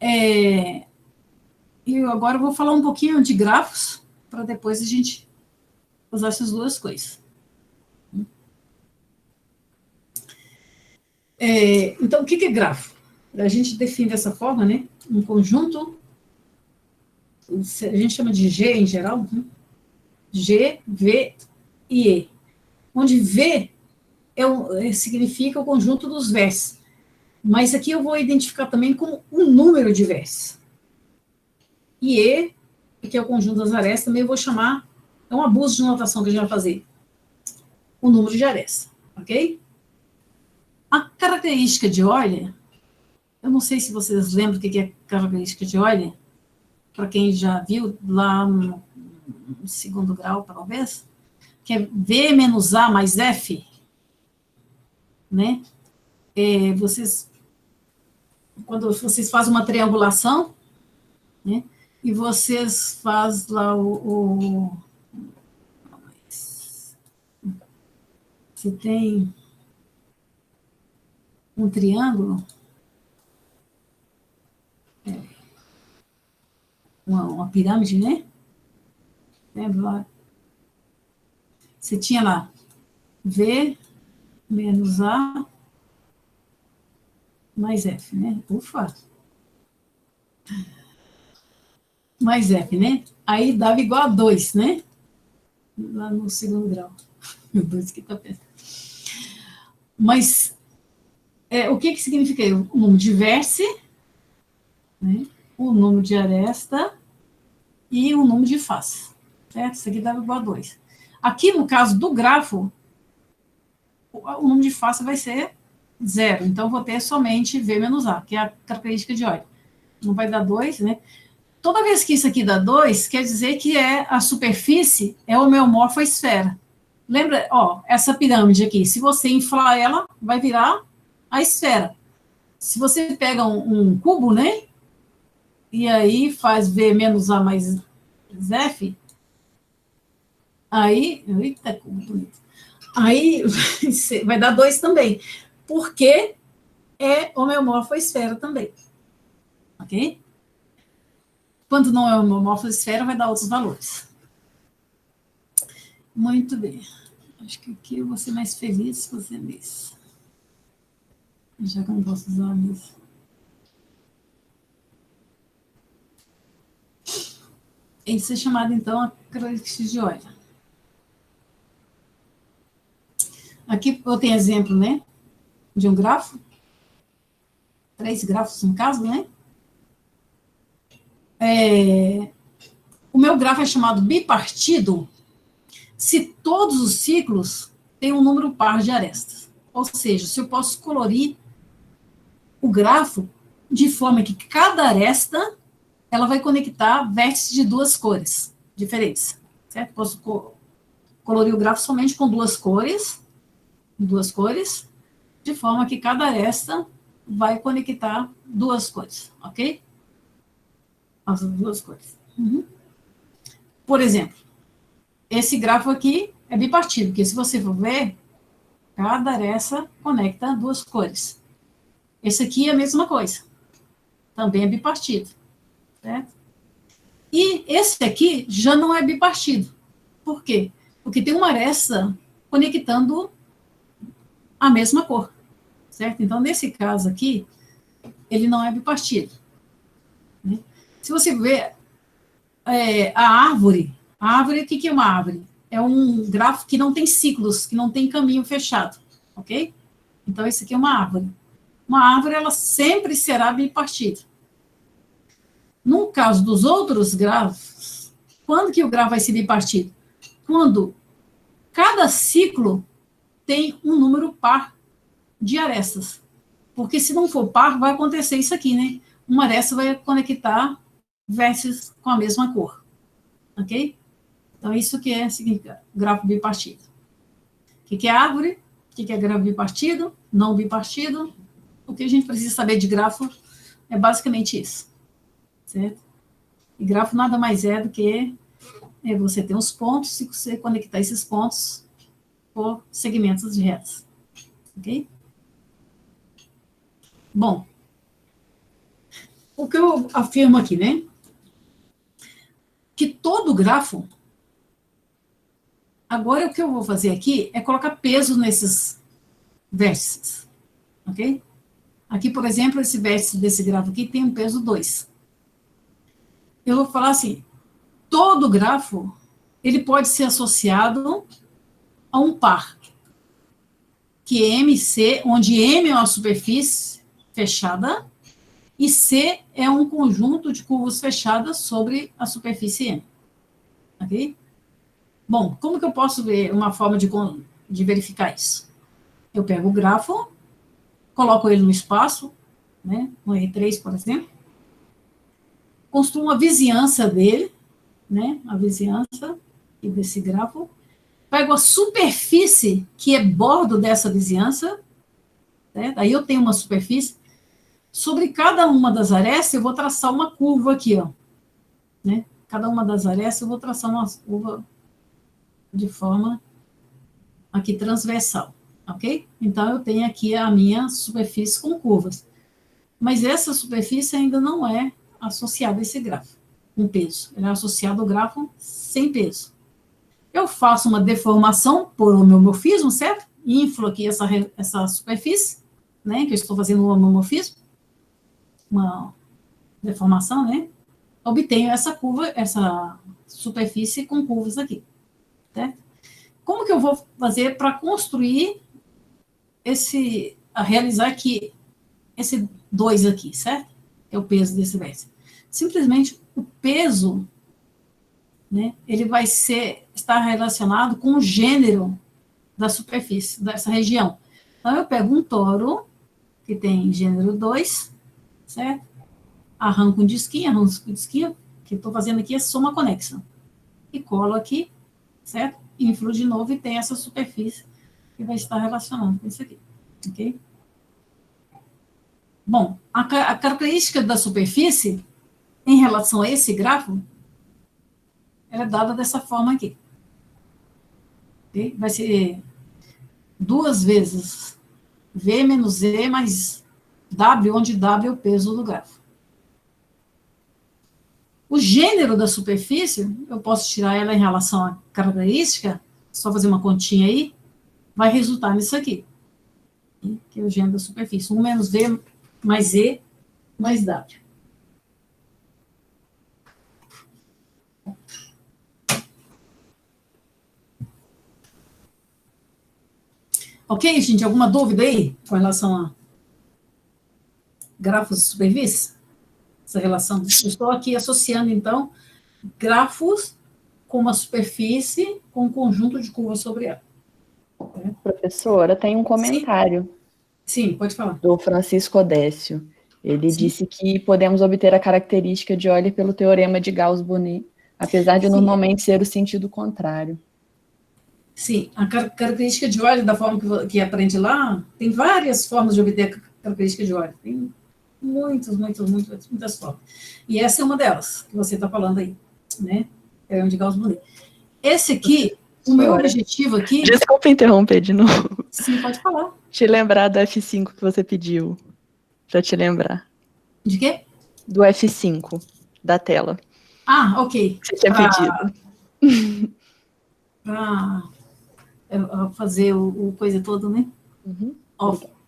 E agora eu vou falar um pouquinho de grafos, para depois a gente usar essas duas coisas. Então, o que é grafo? A gente define dessa forma, né? Um conjunto, a gente chama de G em geral, né? G, V e E. Onde V significa o conjunto dos vértices. Mas aqui eu vou identificar também como um número de vértices. E E, que é o conjunto das arestas, também eu vou chamar, é um abuso de notação que a gente vai fazer, o número de arestas, ok? A característica de Euler, eu não sei se vocês lembram o que é característica de Euler, para quem já viu lá no segundo grau, talvez, que é V menos A mais F, né? Quando vocês fazem uma triangulação, né? E vocês fazem lá você tem um triângulo, uma pirâmide, né? Lembra lá? Você tinha lá V menos A mais F, né? Ufa! Mais F, né? Aí dava igual a 2, né? Lá no segundo grau. Meu Deus, que tá pensando. Mas o que significa aí? O número de vértice, né? O número de aresta e o número de face. Certo? Isso aqui dava igual a 2. Aqui, no caso do grafo, o número de face vai ser 0. Então, eu vou ter somente V menos A, que é a característica de Euler. Não vai dar 2, né? Toda vez que isso aqui dá 2, quer dizer que a superfície é homeomorfa-esfera. Lembra, essa pirâmide aqui, se você inflar ela, vai virar a esfera. Se você pega um cubo, né? E aí faz V menos A mais F, aí, eita, cubo bonito. Aí vai dar 2 também, porque é homeomorfa-esfera também. Ok? Quando não é homeomorfa-esfera, vai dar outros valores. Muito bem. Acho que aqui eu vou ser mais feliz se você nisso. Já que eu não posso usar isso. Isso é chamado, então, a característica de Euler. Aqui eu tenho exemplo, né? De um grafo. 3 grafos no caso, né? o meu grafo é chamado bipartido se todos os ciclos têm um número par de arestas. Ou seja, se eu posso colorir o grafo de forma que cada aresta ela vai conectar vértices de duas cores diferentes, certo? Posso colorir o grafo somente com duas cores, de forma que cada aresta vai conectar duas cores, ok? As duas cores. Por exemplo, esse grafo aqui é bipartido, porque se você for ver, cada aresta conecta duas cores. Esse aqui é a mesma coisa, também é bipartido, certo? E esse aqui já não é bipartido. Por quê? Porque tem uma aresta conectando a mesma cor, certo? Então, nesse caso aqui, ele não é bipartido. Né? Se você ver a árvore, o que é uma árvore? É um grafo que não tem ciclos, que não tem caminho fechado, ok? Então, esse aqui é uma árvore. Uma árvore, ela sempre será bipartida. No caso dos outros grafos, quando que o grafo vai ser bipartido? Quando cada ciclo tem um número par de arestas. Porque se não for par, vai acontecer isso aqui, né? Uma aresta vai conectar vértices com a mesma cor. Ok? Então, isso que significa grafo bipartido. O que é árvore? O que é grafo bipartido? Não bipartido? O que a gente precisa saber de grafo é basicamente isso. Certo? E grafo nada mais é do que você ter os pontos e você conectar esses pontos por segmentos de retas. Ok? Bom, o que eu afirmo aqui, né? Que todo grafo, agora o que eu vou fazer aqui é colocar peso nesses vértices, ok? Aqui, por exemplo, esse vértice desse grafo aqui tem um peso 2. Eu vou falar assim, todo grafo, ele pode ser associado a um par, que é MC, onde M é uma superfície fechada, e C é um conjunto de curvas fechadas sobre a superfície M. Ok? Bom, como que eu posso ver uma forma de verificar isso? Eu pego o grafo, coloco ele no espaço, né, no R3, por exemplo, construo uma vizinhança dele, né, a vizinhança desse grafo, pego a superfície que é bordo dessa vizinhança, certo? Aí eu tenho uma superfície, sobre cada uma das arestas eu vou traçar uma curva aqui, ó, né? Cada uma das arestas eu vou traçar uma curva de forma aqui transversal, ok? Então, eu tenho aqui a minha superfície com curvas. Mas essa superfície ainda não é associada a esse grafo, com peso. Ela é associada ao grafo sem peso. Eu faço uma deformação por homeomorfismo, certo? Inflo aqui essa superfície, né? Que eu estou fazendo um homeomorfismo, uma deformação, né? Obtenho essa curva, essa superfície com curvas aqui, certo? Como que eu vou fazer para construir realizar aqui esse 2 aqui, certo? É o peso desse vértice. Simplesmente o peso, né, ele vai estar relacionado com o gênero da superfície, dessa região. Então, eu pego um toro, que tem gênero 2, certo? Arranco um disquinho, que estou fazendo aqui é soma conexa. E colo aqui, certo? Inflo de novo e tem essa superfície que vai estar relacionada com isso aqui, ok? Bom, a característica da superfície, em relação a esse grafo, ela é dada dessa forma aqui. Okay? Vai ser 2 vezes V menos E mais W, onde W é o peso do grafo. O gênero da superfície, eu posso tirar ela em relação à característica, só fazer uma continha aí, vai resultar nisso aqui, que é o gênero da superfície. 1 menos V mais E mais W. Ok, gente? Alguma dúvida aí com relação a grafos de superfície? Essa relação. Eu estou aqui associando, então, grafos com uma superfície com um conjunto de curvas sobre ela. Professora, tem um comentário Sim, pode falar. do Francisco Odécio. Ele disse que podemos obter a característica de Euler pelo teorema de Gauss-Bonnet, apesar de normalmente ser o sentido contrário. Sim, a característica de Euler, da forma que aprende lá, tem várias formas de obter a característica de Euler. Tem muitas formas. E essa é uma delas, que você está falando aí, né? Teorema de Gauss-Bonnet. Esse aqui, o meu objetivo aqui... Desculpa interromper de novo. Sim, pode falar. Te lembrar do F5 que você pediu. Pra te lembrar. De quê? Do F5, da tela. Ah, ok. Que você tinha pedido. Para fazer o coisa toda, né? Uhum.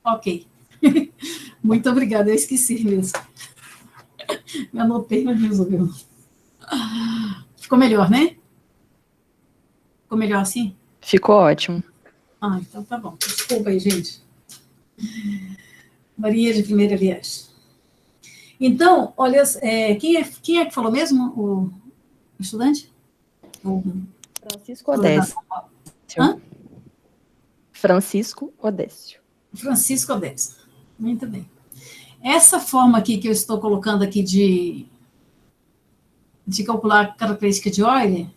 Ok. Muito obrigada, eu esqueci mesmo. Me anotei, mas resolveu. Ficou melhor, né? Ficou melhor assim? Ficou ótimo. Ah, então tá bom. Desculpa aí, gente. Maria de primeira viagem. Então, olha, quem é que falou mesmo? O estudante? Francisco Odécio. Hã? Francisco Odécio. Francisco Odécio. Muito bem. Essa forma aqui que eu estou colocando aqui de calcular a característica de Euler,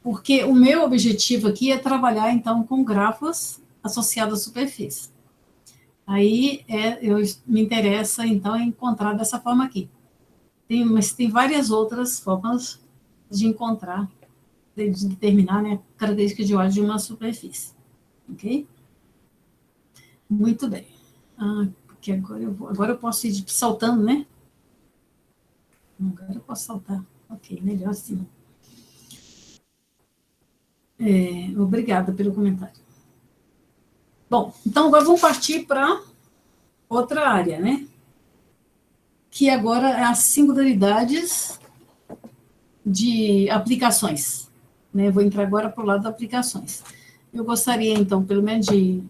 porque o meu objetivo aqui é trabalhar, então, com grafos associados à superfície. Aí, me interessa, então, encontrar dessa forma aqui. Mas tem várias outras formas de encontrar, de determinar, né, a característica de Euler de uma superfície. Ok? Muito bem. Porque agora eu posso ir saltando, né? Agora eu posso saltar. Ok, melhor assim. Obrigada pelo comentário. Bom, então agora vamos partir para outra área, né? Que agora é as singularidades de aplicações. Né? Vou entrar agora para o lado das aplicações. Eu gostaria, então, pelo menos de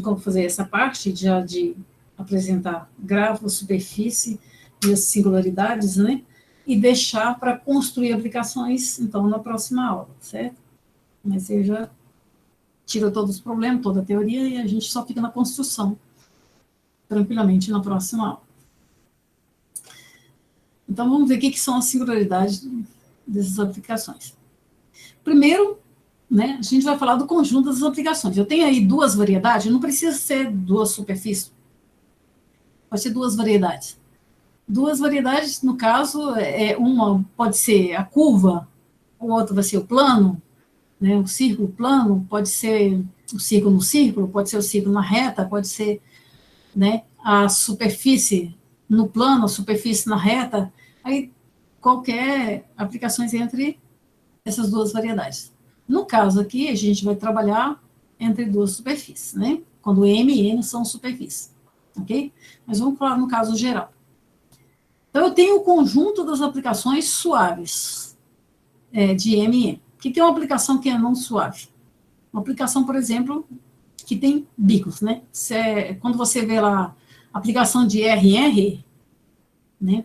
como fazer essa parte, já de apresentar grafos, superfície e as singularidades, né? E deixar para construir aplicações, então, na próxima aula, certo? Mas eu já tiro todos os problemas, toda a teoria, e a gente só fica na construção, tranquilamente, na próxima aula. Então, vamos ver o que são as singularidades dessas aplicações. Primeiro, né, a gente vai falar do conjunto das aplicações. Eu tenho aí duas variedades, não precisa ser duas superfícies, pode ser duas variedades. Duas variedades, no caso, uma pode ser a curva, o outro vai ser o plano, né, o círculo plano, pode ser o círculo no círculo, pode ser o círculo na reta, pode ser, né, a superfície no plano, a superfície na reta, aí qualquer aplicações entre essas duas variedades. No caso aqui, a gente vai trabalhar entre duas superfícies, né, quando M e N são superfícies, ok? Mas vamos falar no caso geral. Então, eu tenho o conjunto das aplicações suaves, de M e N. O que é uma aplicação que é não suave? Uma aplicação, por exemplo, que tem bicos, né? Quando você vê lá a aplicação de RR, né?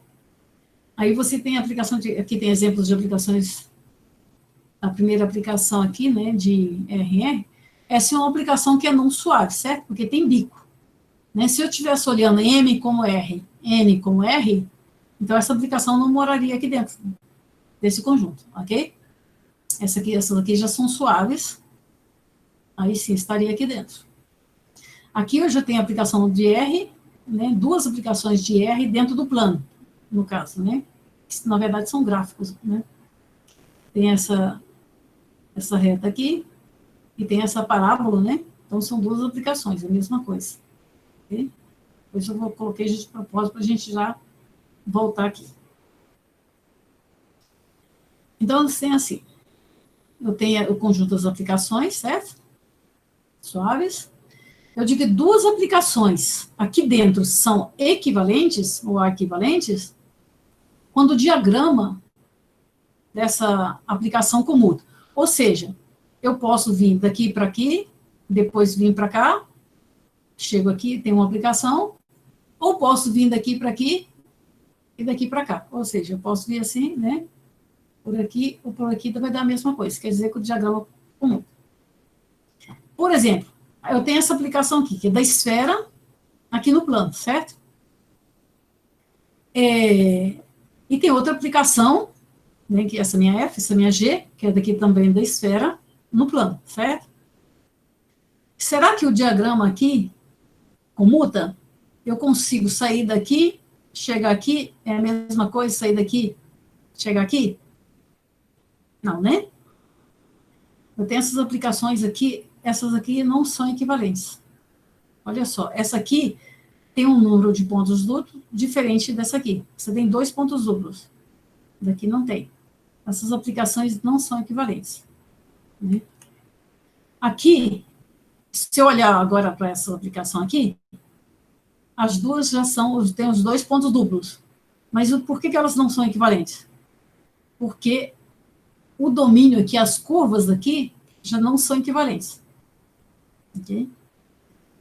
Aí você tem a aplicação aqui tem exemplos de aplicações, a primeira aplicação aqui, né, de RR, essa é uma aplicação que é não suave, certo? Porque tem bico. Né? Se eu estivesse olhando M como R, N como R, então essa aplicação não moraria aqui dentro desse conjunto, ok? Essas aqui já são suaves, aí sim estaria aqui dentro. Aqui eu já tenho a aplicação de R, né, duas aplicações de R dentro do plano, no caso, né? Que, na verdade, são gráficos, né? Tem essa reta aqui, e tem essa parábola, né? Então, são duas aplicações, a mesma coisa. Ok? Por isso eu coloquei de propósito para a gente já voltar aqui. Então, tem assim, eu tenho o conjunto das aplicações, certo? Suaves. Eu digo que duas aplicações aqui dentro são equivalentes, ou equivalentes, quando o diagrama dessa aplicação comuta. Ou seja, eu posso vir daqui para aqui, depois vir para cá, chego aqui, tem uma aplicação, ou posso vir daqui para aqui, e daqui para cá. Ou seja, eu posso vir assim, né? Por aqui ou por aqui vai dar a mesma coisa. Quer dizer que o diagrama comum. Por exemplo, eu tenho essa aplicação aqui, que é da esfera aqui no plano, certo? E tem outra aplicação, né, que é essa minha F, essa minha G, que é daqui também da esfera, no plano, certo? Será que o diagrama aqui comuta? Eu consigo sair daqui, chegar aqui, é a mesma coisa, sair daqui, chegar aqui? Não, né? Eu tenho essas aplicações aqui, essas aqui não são equivalentes. Olha só, essa aqui tem um número de pontos duplos diferente dessa aqui. Você tem 2 pontos duplos. Daqui não tem. Essas aplicações não são equivalentes. Né? Aqui, se eu olhar agora para essa aplicação aqui, as duas já têm os 2 pontos duplos. Mas por que elas não são equivalentes? Porque o domínio aqui, as curvas aqui, já não são equivalentes. Ok?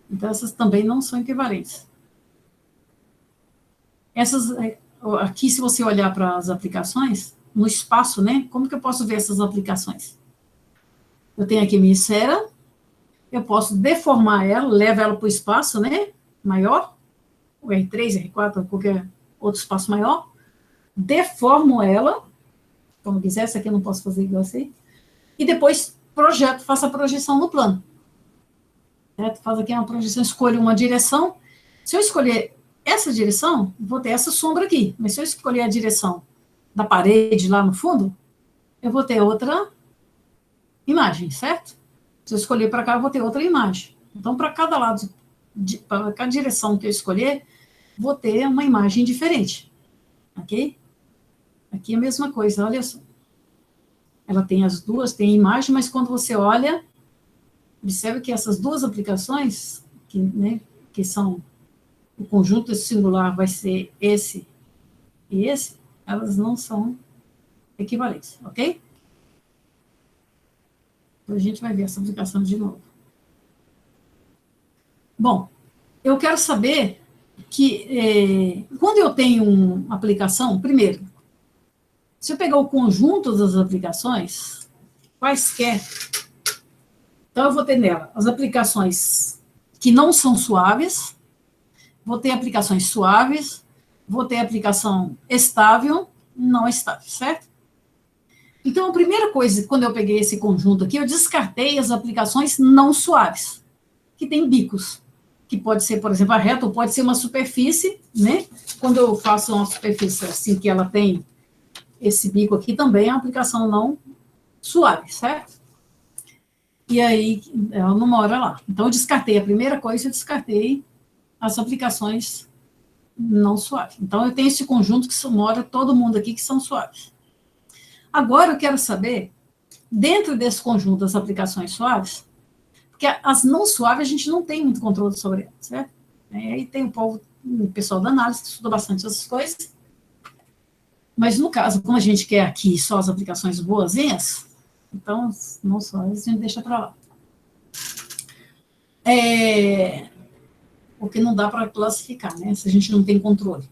Então, essas também não são equivalentes. Essas, aqui, se você olhar para as aplicações, no espaço, né? Como que eu posso ver essas aplicações? Eu tenho aqui minha esfera, eu posso deformar ela, levo ela para o espaço, né? Maior, o R3, R4, qualquer outro espaço maior, deformo ela, como quiser, essa aqui eu não posso fazer igual assim, e depois projeto, faço a projeção no plano. Certo? Faz aqui uma projeção, escolho uma direção. Se eu escolher essa direção, vou ter essa sombra aqui. Mas se eu escolher a direção da parede lá no fundo, eu vou ter outra imagem, certo? Se eu escolher para cá, eu vou ter outra imagem. Então, para cada lado, para cada direção que eu escolher, vou ter uma imagem diferente. Ok? Aqui é a mesma coisa, olha só. Ela tem as duas, tem a imagem, mas quando você olha, observe que essas duas aplicações, que são o conjunto singular vai ser esse e esse, elas não são equivalentes, ok? Então, a gente vai ver essa aplicação de novo. Bom, eu quero saber que, quando eu tenho uma aplicação, primeiro, se eu pegar o conjunto das aplicações, quaisquer, então eu vou ter nela as aplicações que não são suaves, vou ter aplicações suaves, vou ter aplicação estável, não estável, certo? Então, a primeira coisa, quando eu peguei esse conjunto aqui, eu descartei as aplicações não suaves, que tem bicos, que pode ser, por exemplo, a reta, ou pode ser uma superfície, né? Quando eu faço uma superfície assim, que ela tem esse bico aqui, também é uma aplicação não suave, certo? E aí, ela não mora lá. Então, eu descartei a primeira coisa, eu descartei as aplicações não suaves. Então, eu tenho esse conjunto que mora todo mundo aqui que são suaves. Agora, eu quero saber, dentro desse conjunto das aplicações suaves, porque as não suaves a gente não tem muito controle sobre elas, certo? Aí tem o pessoal da análise que estuda bastante essas coisas, mas no caso, como a gente quer aqui só as aplicações boazinhas, então, não suaves a gente deixa para lá. Porque não dá para classificar, né? Se a gente não tem controle.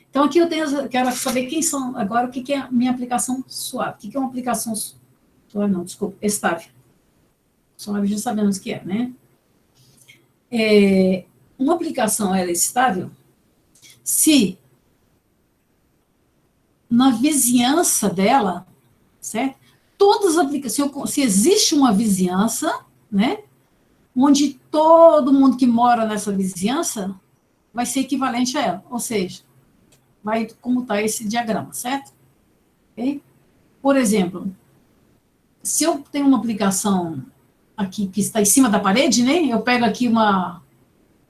Então, aqui eu quero saber quem são, agora, o que é a minha aplicação suave. O que é uma aplicação suave? Não, desculpa, estável. Suave já sabemos o que é, né? Uma aplicação, ela é estável se na vizinhança dela, certo? Todas as aplicações, se existe uma vizinhança, né? Onde todo mundo que mora nessa vizinhança vai ser equivalente a ela, ou seja, vai como está esse diagrama, certo? Okay? Por exemplo, se eu tenho uma aplicação aqui que está em cima da parede, né? Eu pego aqui uma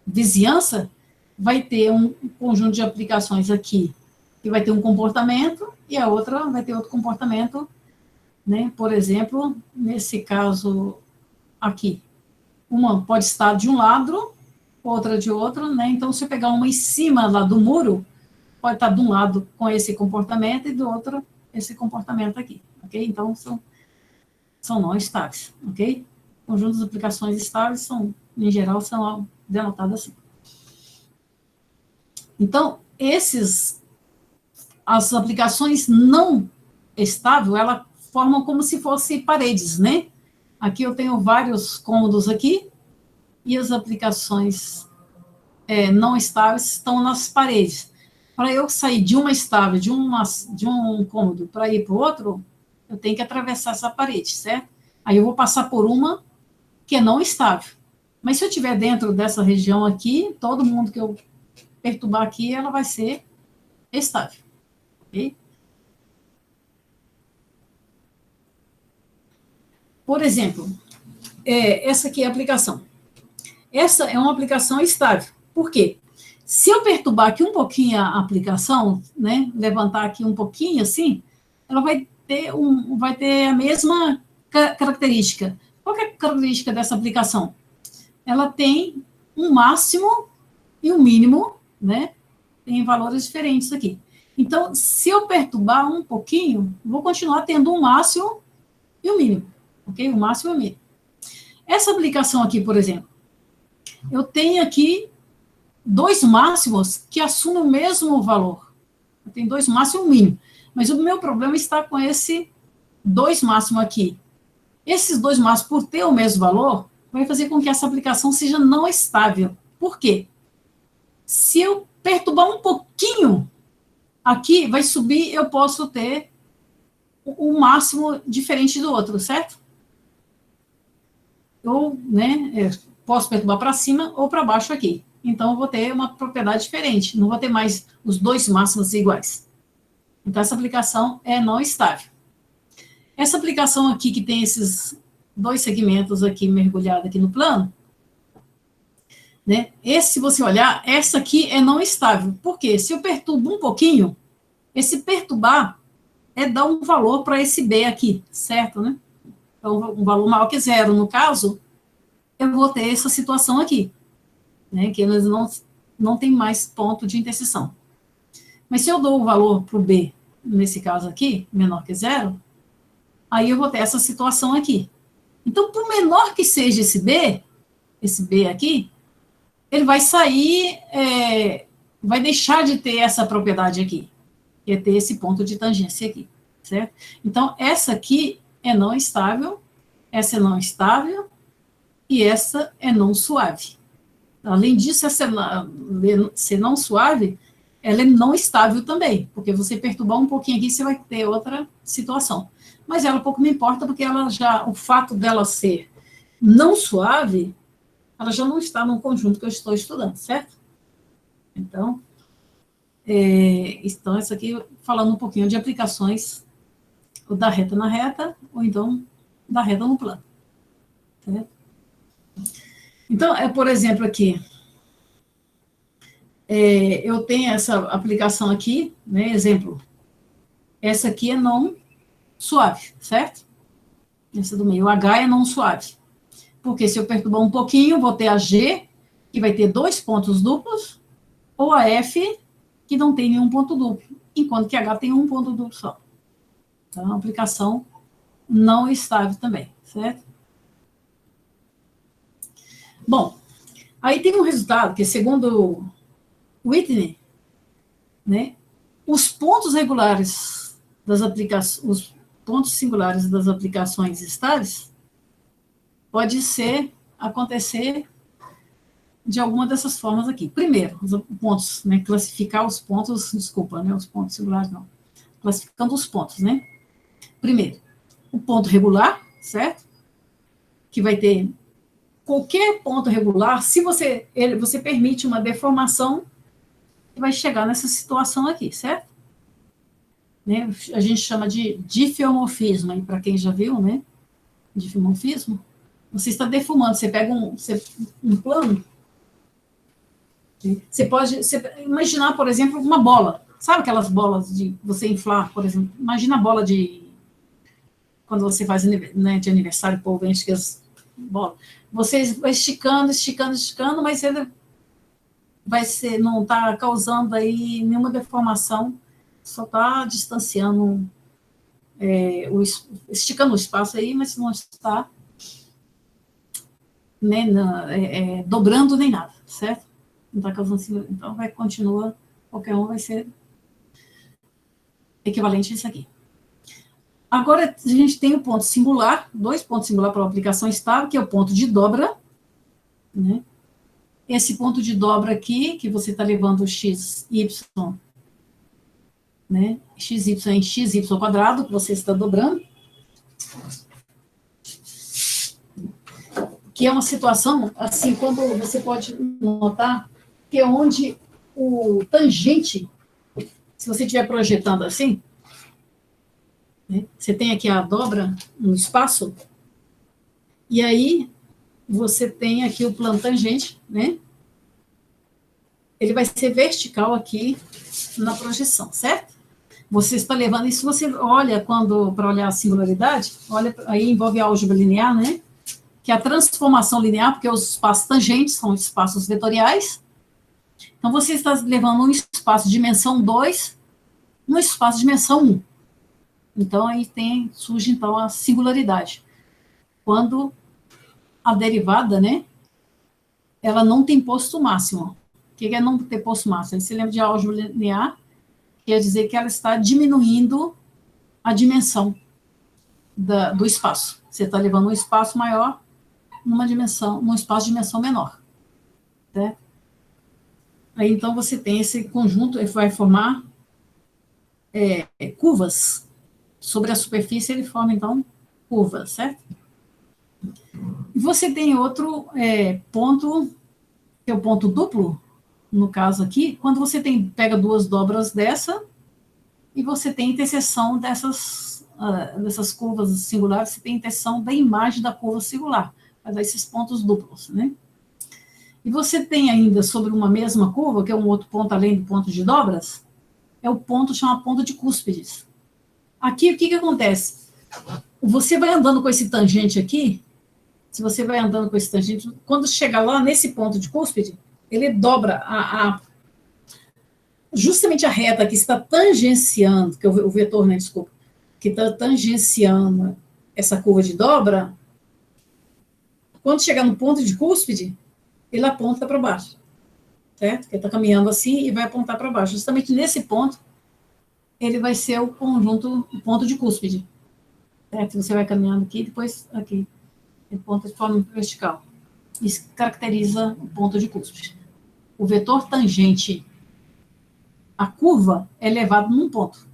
vizinhança, vai ter um conjunto de aplicações aqui, que vai ter um comportamento, e a outra vai ter outro comportamento, né? Por exemplo, nesse caso aqui, uma pode estar de um lado, outra de outro, né? Então, se eu pegar uma em cima lá do muro, pode estar de um lado com esse comportamento e do outro esse comportamento aqui, ok? Então, são não estáveis, ok? Conjuntos de aplicações estáveis são, em geral, são denotados assim. Então, esses as aplicações não estáveis, elas formam como se fossem paredes, né? Aqui eu tenho vários cômodos aqui, e as aplicações não estáveis estão nas paredes. Para eu sair de uma estável, de um cômodo, para ir para o outro, eu tenho que atravessar essa parede, certo? Aí eu vou passar por uma que é não estável. Mas se eu estiver dentro dessa região aqui, todo mundo que eu perturbar aqui, ela vai ser estável. Ok? Por exemplo, essa aqui é a aplicação. Essa é uma aplicação estável. Por quê? Se eu perturbar aqui um pouquinho a aplicação, né, levantar aqui um pouquinho assim, ela vai ter a mesma característica. Qual que é a característica dessa aplicação? Ela tem um máximo e um mínimo, né? Tem valores diferentes aqui. Então, se eu perturbar um pouquinho, vou continuar tendo um máximo e um mínimo, ok? O máximo e o mínimo. Essa aplicação aqui, por exemplo, eu tenho aqui dois máximos que assumem o mesmo valor. Eu tenho dois máximos e um mínimo. Mas o meu problema está com esse dois máximos aqui. Esses dois máximos, por ter o mesmo valor, vai fazer com que essa aplicação seja não estável. Por quê? Se eu perturbar um pouquinho, aqui vai subir, eu posso ter um máximo diferente do outro, certo? Ou, né, posso perturbar para cima ou para baixo aqui. Então, eu vou ter uma propriedade diferente, não vou ter mais os dois máximos iguais. Então, essa aplicação é não estável. Essa aplicação aqui, que tem esses dois segmentos aqui mergulhados aqui no plano, né, se você olhar, essa aqui é não estável. Por quê? Se eu perturbo um pouquinho, esse perturbar dar um valor para esse B aqui, certo, né? Então, um valor maior que zero. No caso, eu vou ter essa situação aqui, né, que eles não tem mais ponto de interseção. Mas se eu dou o valor para o B, nesse caso aqui, menor que zero, aí eu vou ter essa situação aqui. Então, por menor que seja esse B aqui, ele vai sair, vai deixar de ter essa propriedade aqui, que é ter esse ponto de tangência aqui, certo? Então, essa aqui é não estável, essa é não estável, e essa é não suave. Além disso, essa ser não suave, ela é não estável também, porque você perturbar um pouquinho aqui, você vai ter outra situação. Mas ela pouco me importa, porque o fato dela ser não suave, ela já não está no conjunto que eu estou estudando, certo? Então, isso aqui falando um pouquinho de aplicações, ou da reta na reta, ou então da reta no plano. Certo? Então, por exemplo, aqui, eu tenho essa aplicação aqui, né, exemplo, essa aqui é não suave, certo? Essa do meio, o H é não suave. Porque se eu perturbar um pouquinho, vou ter a G, que vai ter dois pontos duplos, ou a F, que não tem nenhum ponto duplo, enquanto que H tem um ponto duplo só. Então, é uma aplicação não estável também, certo? Bom, aí tem um resultado que, segundo Whitney, né, os pontos regulares das aplicações, os pontos singulares das aplicações estáveis pode acontecer de alguma dessas formas aqui. Primeiro, os pontos, né, classificar os pontos, desculpa, né, os pontos singulares não, classificando os pontos, né? Primeiro, o ponto regular, certo? Que vai ter qualquer ponto regular, se você permite uma deformação, vai chegar nessa situação aqui, certo? Né? A gente chama de diffeomorfismo, aí para quem já viu, né? Diffeomorfismo. Você está deformando, você pega um plano, você pode imaginar, por exemplo, uma bola. Sabe aquelas bolas de você inflar, por exemplo? Imagina a bola quando você faz, né, de aniversário, o povo enche as bolas. Você vai esticando, mas ele não está causando aí nenhuma deformação, só está distanciando, esticando o espaço aí, mas não está, né, dobrando nem nada, certo? Não está causando, então continua, qualquer um vai ser equivalente a isso aqui. Agora, a gente tem o ponto singular, 2 pontos singular para uma aplicação estável, que é o ponto de dobra, né? Esse ponto de dobra aqui, que você está levando o x, y, né? Xy em xy quadrado, que você está dobrando, que é uma situação, assim, quando você pode notar, que é onde o tangente, se você estiver projetando assim, né, você tem aqui a dobra no espaço, e aí você tem aqui o plano tangente, né? Ele vai ser vertical aqui na projeção, certo? Você está levando isso, você olha para olhar a singularidade, olha, aí envolve a álgebra linear, né? Que é a transformação linear, porque os espaços tangentes são espaços vetoriais. Então, você está levando um espaço de dimensão 2 num espaço de dimensão 1. Então, aí surge, então, a singularidade. Quando a derivada, né, ela não tem posto máximo. O que é não ter posto máximo? Aí você lembra de álgebra linear, quer dizer que ela está diminuindo a dimensão do espaço. Você está levando um espaço maior num espaço de dimensão menor. Certo? Aí, então, você tem esse conjunto, ele vai formar curvas. Sobre a superfície, ele forma, então, curvas, certo? E você tem outro ponto, que é o ponto duplo, no caso aqui, quando você pega 2 dobras dessa, e você tem interseção dessas curvas singulares, você tem interseção da imagem da curva singular, vai dar esses pontos duplos, né? E você tem ainda, sobre uma mesma curva, que é um outro ponto além do ponto de dobras, é o ponto chamado ponto de cúspides. Aqui, o que acontece? Você vai andando com esse tangente aqui, se você vai andando com esse tangente, quando chegar lá nesse ponto de cúspide, ele dobra justamente a reta que está tangenciando, que é o vetor, né, desculpa, que está tangenciando essa curva de dobra, quando chegar no ponto de cúspide, ele aponta para baixo, certo? Ele está caminhando assim e vai apontar para baixo. Justamente nesse ponto, ele vai ser o ponto de cúspide, certo? Você vai caminhando aqui, depois aqui, ele ponta de forma vertical. Isso caracteriza o ponto de cúspide. O vetor tangente à curva é levado num ponto,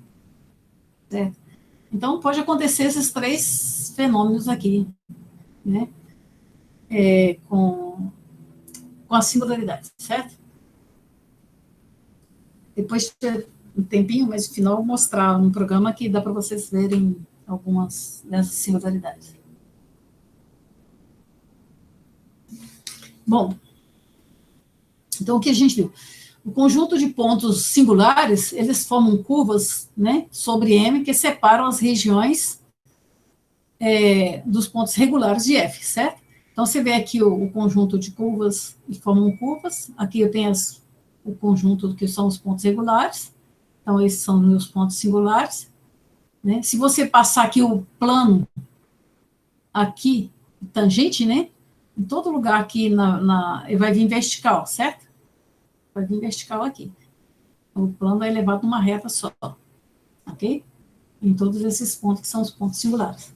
certo? Então, pode acontecer esses 3 fenômenos aqui, né? Com a singularidade, certo? Depois de um tempinho, mas no final, eu vou mostrar um programa que dá para vocês verem algumas dessas singularidades. Bom, então o que a gente viu? O conjunto de pontos singulares, eles formam curvas, né, sobre M, que separam as regiões dos pontos regulares de F, certo? Então, você vê aqui o conjunto de curvas que formam curvas. Aqui eu tenho o conjunto que são os pontos regulares. Então, esses são os meus pontos singulares. Né? Se você passar aqui o plano, aqui, tangente, né? Em todo lugar aqui, ele vai vir vertical, certo? Vai vir vertical aqui. O plano é elevado numa reta só. Ok? Em todos esses pontos que são os pontos singulares.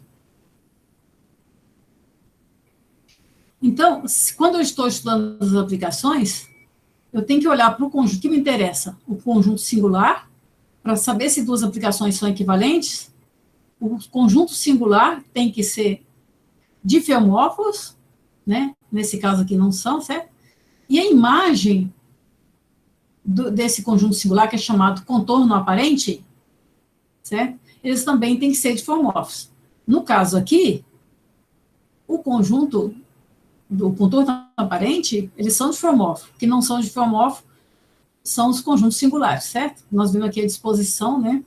Então, quando eu estou estudando as aplicações, eu tenho que olhar para o conjunto que me interessa, o conjunto singular, para saber se 2 aplicações são equivalentes. O conjunto singular tem que ser difeomórfos, né? Nesse caso aqui não são, certo? E a imagem desse conjunto singular, que é chamado contorno aparente, certo? Eles também têm que ser difeomórfos. No caso aqui, o conjunto do contorno aparente, eles são difeomórficos. Que não são difeomórficos são os conjuntos singulares, certo? Nós vimos aqui a disposição, né?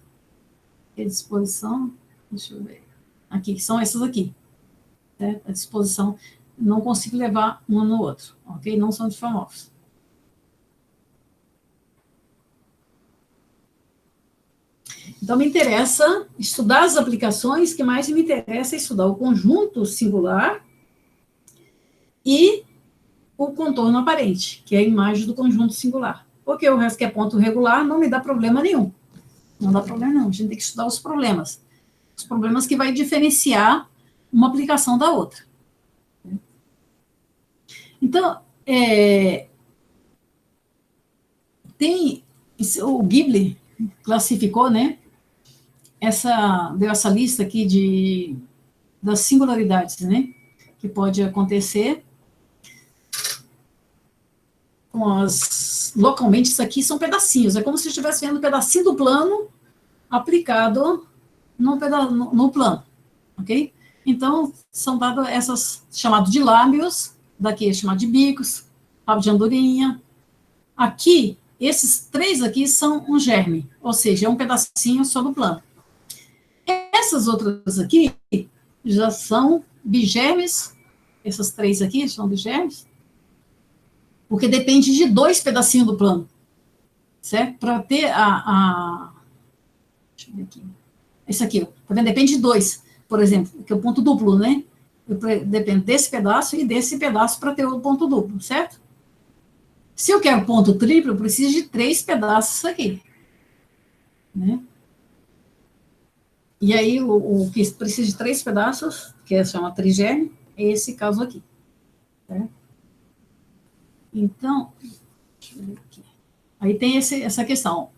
A disposição, deixa eu ver. Aqui, são essas aqui. Certo? A disposição, não consigo levar um no outro, ok? Não são difeomórficos. Então, me interessa estudar as aplicações, que mais me interessa é estudar o conjunto singular e o contorno aparente, que é a imagem do conjunto singular. Porque o resto que é ponto regular não me dá problema nenhum. Não dá problema, não. A gente tem que estudar os problemas. Os problemas que vai diferenciar uma aplicação da outra. Então, o Ghibli classificou, né, deu essa lista aqui das singularidades, né, que pode acontecer localmente. Isso aqui são pedacinhos, é como se estivesse vendo um pedacinho do plano aplicado no plano, ok? Então, são dadas essas, chamado de lábios, daqui é chamado de bicos, rabo de andorinha. Aqui, esses 3 aqui são um germe, ou seja, é um pedacinho só do plano. Essas outras aqui já são bigermes, essas 3 aqui são bigermes, porque depende de 2 pedacinhos do plano, certo? Para ter deixa eu ver aqui. Esse aqui, tá vendo? Depende de 2, por exemplo, que é o ponto duplo, né? Depende desse pedaço e desse pedaço para ter o ponto duplo, certo? Se eu quero ponto triplo, eu preciso de 3 pedaços aqui, né? E aí, o que precisa de 3 pedaços, que chama trigêmeo, é esse caso aqui, certo? Então, deixa eu ver aqui. Aí tem essa questão.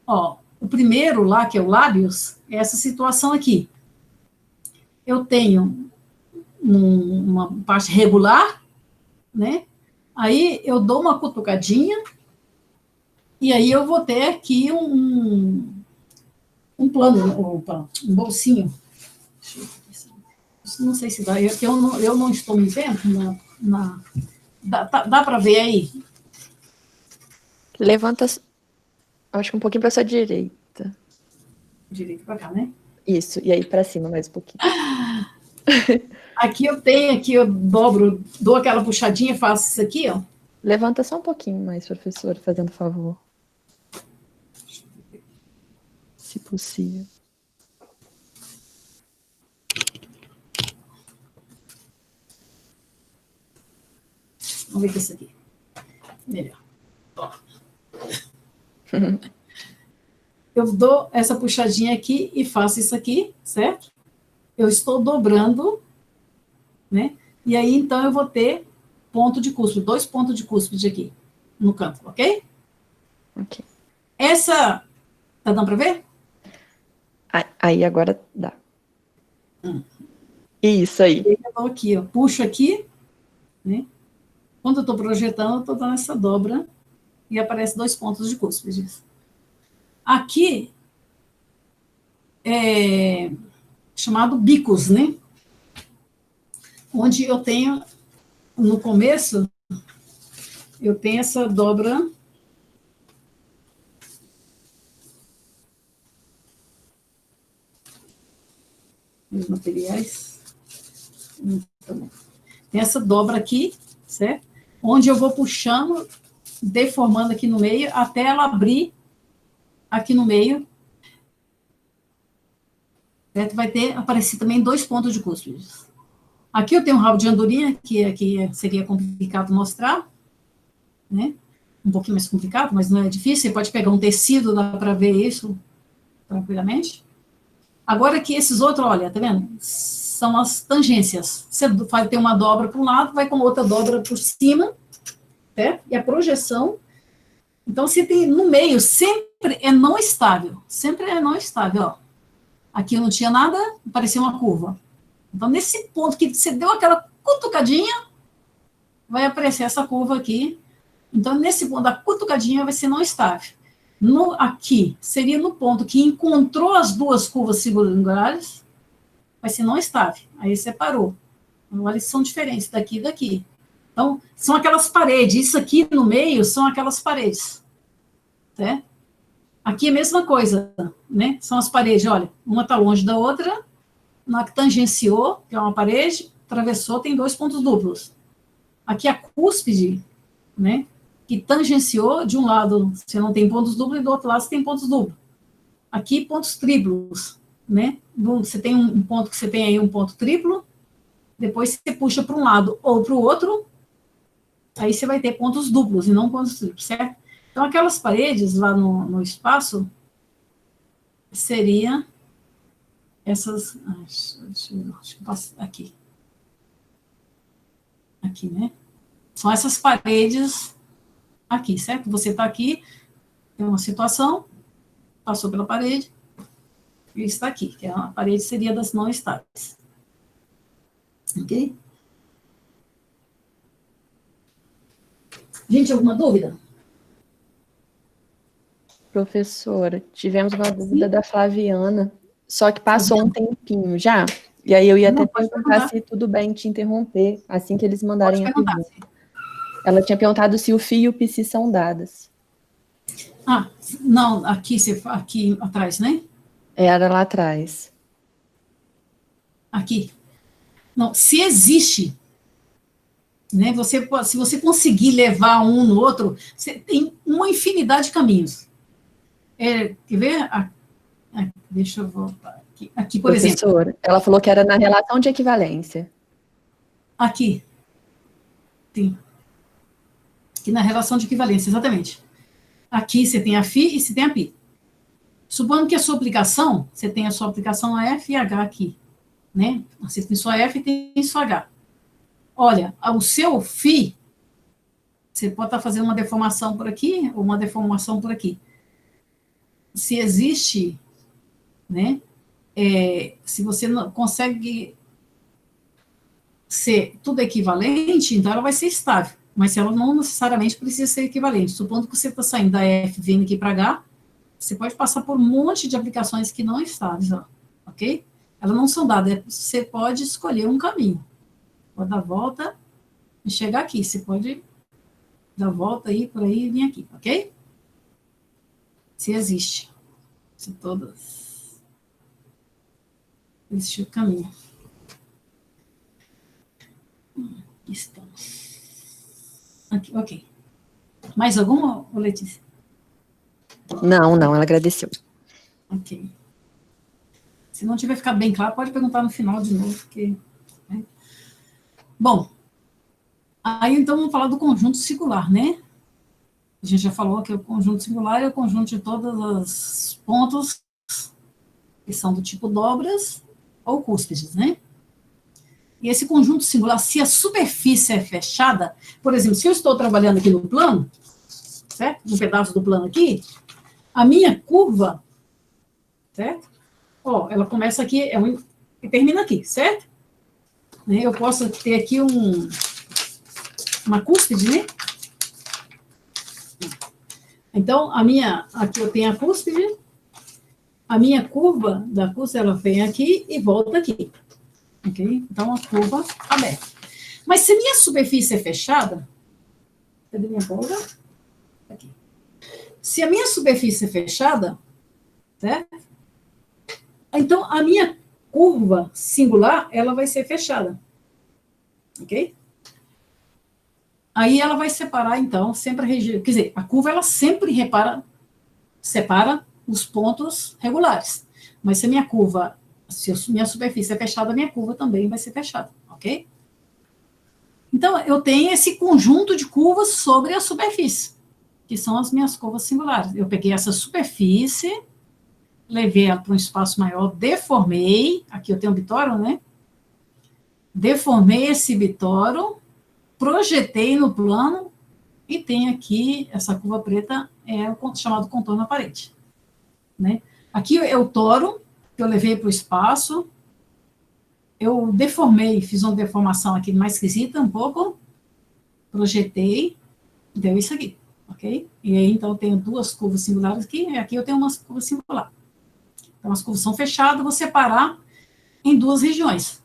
Ó, o primeiro lá, que é o lábios, é essa situação aqui. Eu tenho uma parte regular, né? Aí eu dou uma cutucadinha, e aí eu vou ter aqui um bolsinho. Não sei se dá, eu não estou me vendo dá para ver aí? Levanta, acho que um pouquinho para sua direita. Direito para cá, né? Isso, e aí para cima mais um pouquinho. Aqui eu dobro, dou aquela puxadinha, faço isso aqui, ó. Levanta só um pouquinho mais, professor, fazendo favor. Se possível. Vamos ver isso aqui. Melhor. Ó. Eu dou essa puxadinha aqui e faço isso aqui, certo? Eu estou dobrando, né? E aí, então, eu vou ter ponto de cúspide, 2 pontos de cúspide aqui, no canto, ok? Ok. Tá dando para ver? Aí agora dá. Isso aí. Eu dou aqui, ó, puxo aqui, né? Quando eu estou projetando, eu estou dando essa dobra e aparece 2 pontos de cúspide. Aqui é chamado bicos, né? Onde eu tenho, no começo, eu tenho essa dobra. Os materiais. Tem essa dobra aqui, certo? Onde eu vou puxando, deformando aqui no meio, até ela abrir aqui no meio. Certo? Vai aparecer também 2 pontos de cúspide. Aqui eu tenho um rabo de andorinha, que aqui seria complicado mostrar, né? Um pouquinho mais complicado, mas não é difícil. Você pode pegar um tecido, dá para ver isso tranquilamente. Agora aqui esses outros, olha, tá vendo? São as tangências. Você vai ter uma dobra para um lado, vai com outra dobra por cima, certo? E a projeção. Então, se tem no meio, sempre é não estável. Sempre é não estável, ó. Aqui não tinha nada, parecia uma curva. Então, nesse ponto que você deu aquela cutucadinha, vai aparecer essa curva aqui. Então, nesse ponto da cutucadinha vai ser não estável. Aqui, seria no ponto que encontrou as 2 curvas singulares, vai ser não estável. Aí separou. Agora, eles são diferentes daqui e daqui. Então, são aquelas paredes. Isso aqui no meio são aquelas paredes. Certo? Aqui é a mesma coisa, né? São as paredes, olha, uma está longe da outra, na que tangenciou, que é uma parede, atravessou, tem 2 pontos duplos. Aqui a cúspide, né? Que tangenciou, de um lado você não tem pontos duplos, e do outro lado você tem pontos duplos. Aqui, pontos triplos, né? Você tem um ponto que você tem aí um ponto triplo, depois você puxa para um lado ou para o outro, aí você vai ter pontos duplos e não pontos triplos, certo? Então, aquelas paredes lá no espaço, seria essas... Deixa eu passar aqui. Aqui, né? São essas paredes aqui, certo? Você está aqui, tem uma situação, passou pela parede, e está aqui, que a parede seria das não estáveis. Ok? Gente, alguma dúvida? Professora, tivemos uma dúvida da Flaviana, só que passou um tempinho já, e aí eu ia até perguntar se tudo bem te interromper, assim que eles mandarem a pergunta. Ela tinha perguntado se o FI e o PSI são dadas. Ah, não, aqui atrás, né? Era lá atrás. Aqui. Não, se existe, né? Se você conseguir levar um no outro, você tem uma infinidade de caminhos. Quer ver? Deixa eu voltar aqui. Aqui, por exemplo. Professora, ela falou que era na relação de equivalência. Aqui. Tem. Aqui na relação de equivalência, exatamente. Aqui você tem a FI e você tem a PI. Supondo que a sua aplicação, você tem a sua aplicação F e H aqui, né? Você tem sua F e tem sua H. Olha, o seu FI, você pode estar fazendo uma deformação por aqui ou uma deformação por aqui. Se existe, né? Se você não consegue ser tudo equivalente, então ela vai ser estável. Mas ela não necessariamente precisa ser equivalente. Supondo que você está saindo da F vindo aqui para H, você pode passar por um monte de aplicações que não estão estáveis, ok? Elas não são dadas, você pode escolher um caminho. Pode dar volta e chegar aqui. Você pode dar volta aí, por aí e vir aqui, ok? Se existe. Se todas. Existe o caminho. Aqui estamos. Aqui, ok. Mais alguma, Letícia? Não, ela agradeceu. Ok. Se não tiver ficado bem claro, pode perguntar no final de novo, porque... Né? Bom, aí então vamos falar do conjunto singular, né? A gente já falou que o conjunto singular é o conjunto de todos os pontos que são do tipo dobras ou cúspides, né? E esse conjunto singular, se a superfície é fechada, por exemplo, se eu estou trabalhando aqui no plano, certo? No pedaço do plano aqui, a minha curva, certo? Ó, ela começa aqui e termina aqui, certo? Eu posso ter aqui uma cúspide, né? Então, aqui eu tenho a cúspide, a minha curva da cúspide, ela vem aqui e volta aqui. Ok? Então, a curva aberta. Mas se minha superfície é fechada, cadê minha bola? Aqui. Se a minha superfície é fechada, certo? Então, a minha curva singular, ela vai ser fechada. Ok? Aí ela vai separar, então, sempre a região. Quer dizer, a curva, ela sempre separa os pontos regulares. Mas se a minha curva, se a minha superfície é fechada, a minha curva também vai ser fechada. Ok? Então, eu tenho esse conjunto de curvas sobre a superfície, que são as minhas curvas singulares. Eu peguei essa superfície, levei ela para um espaço maior, deformei, aqui eu tenho um bitório, né? Deformei esse bitório, projetei no plano, e tem aqui, essa curva preta, é o chamado contorno aparente. Né? Aqui é o toro, que eu levei para o espaço, eu deformei, fiz uma deformação aqui mais esquisita um pouco, projetei, deu isso aqui, ok? E aí, então, eu tenho duas curvas singulares aqui, e aqui eu tenho uma curva singular. Então, as curvas são fechadas, vou separar em duas regiões.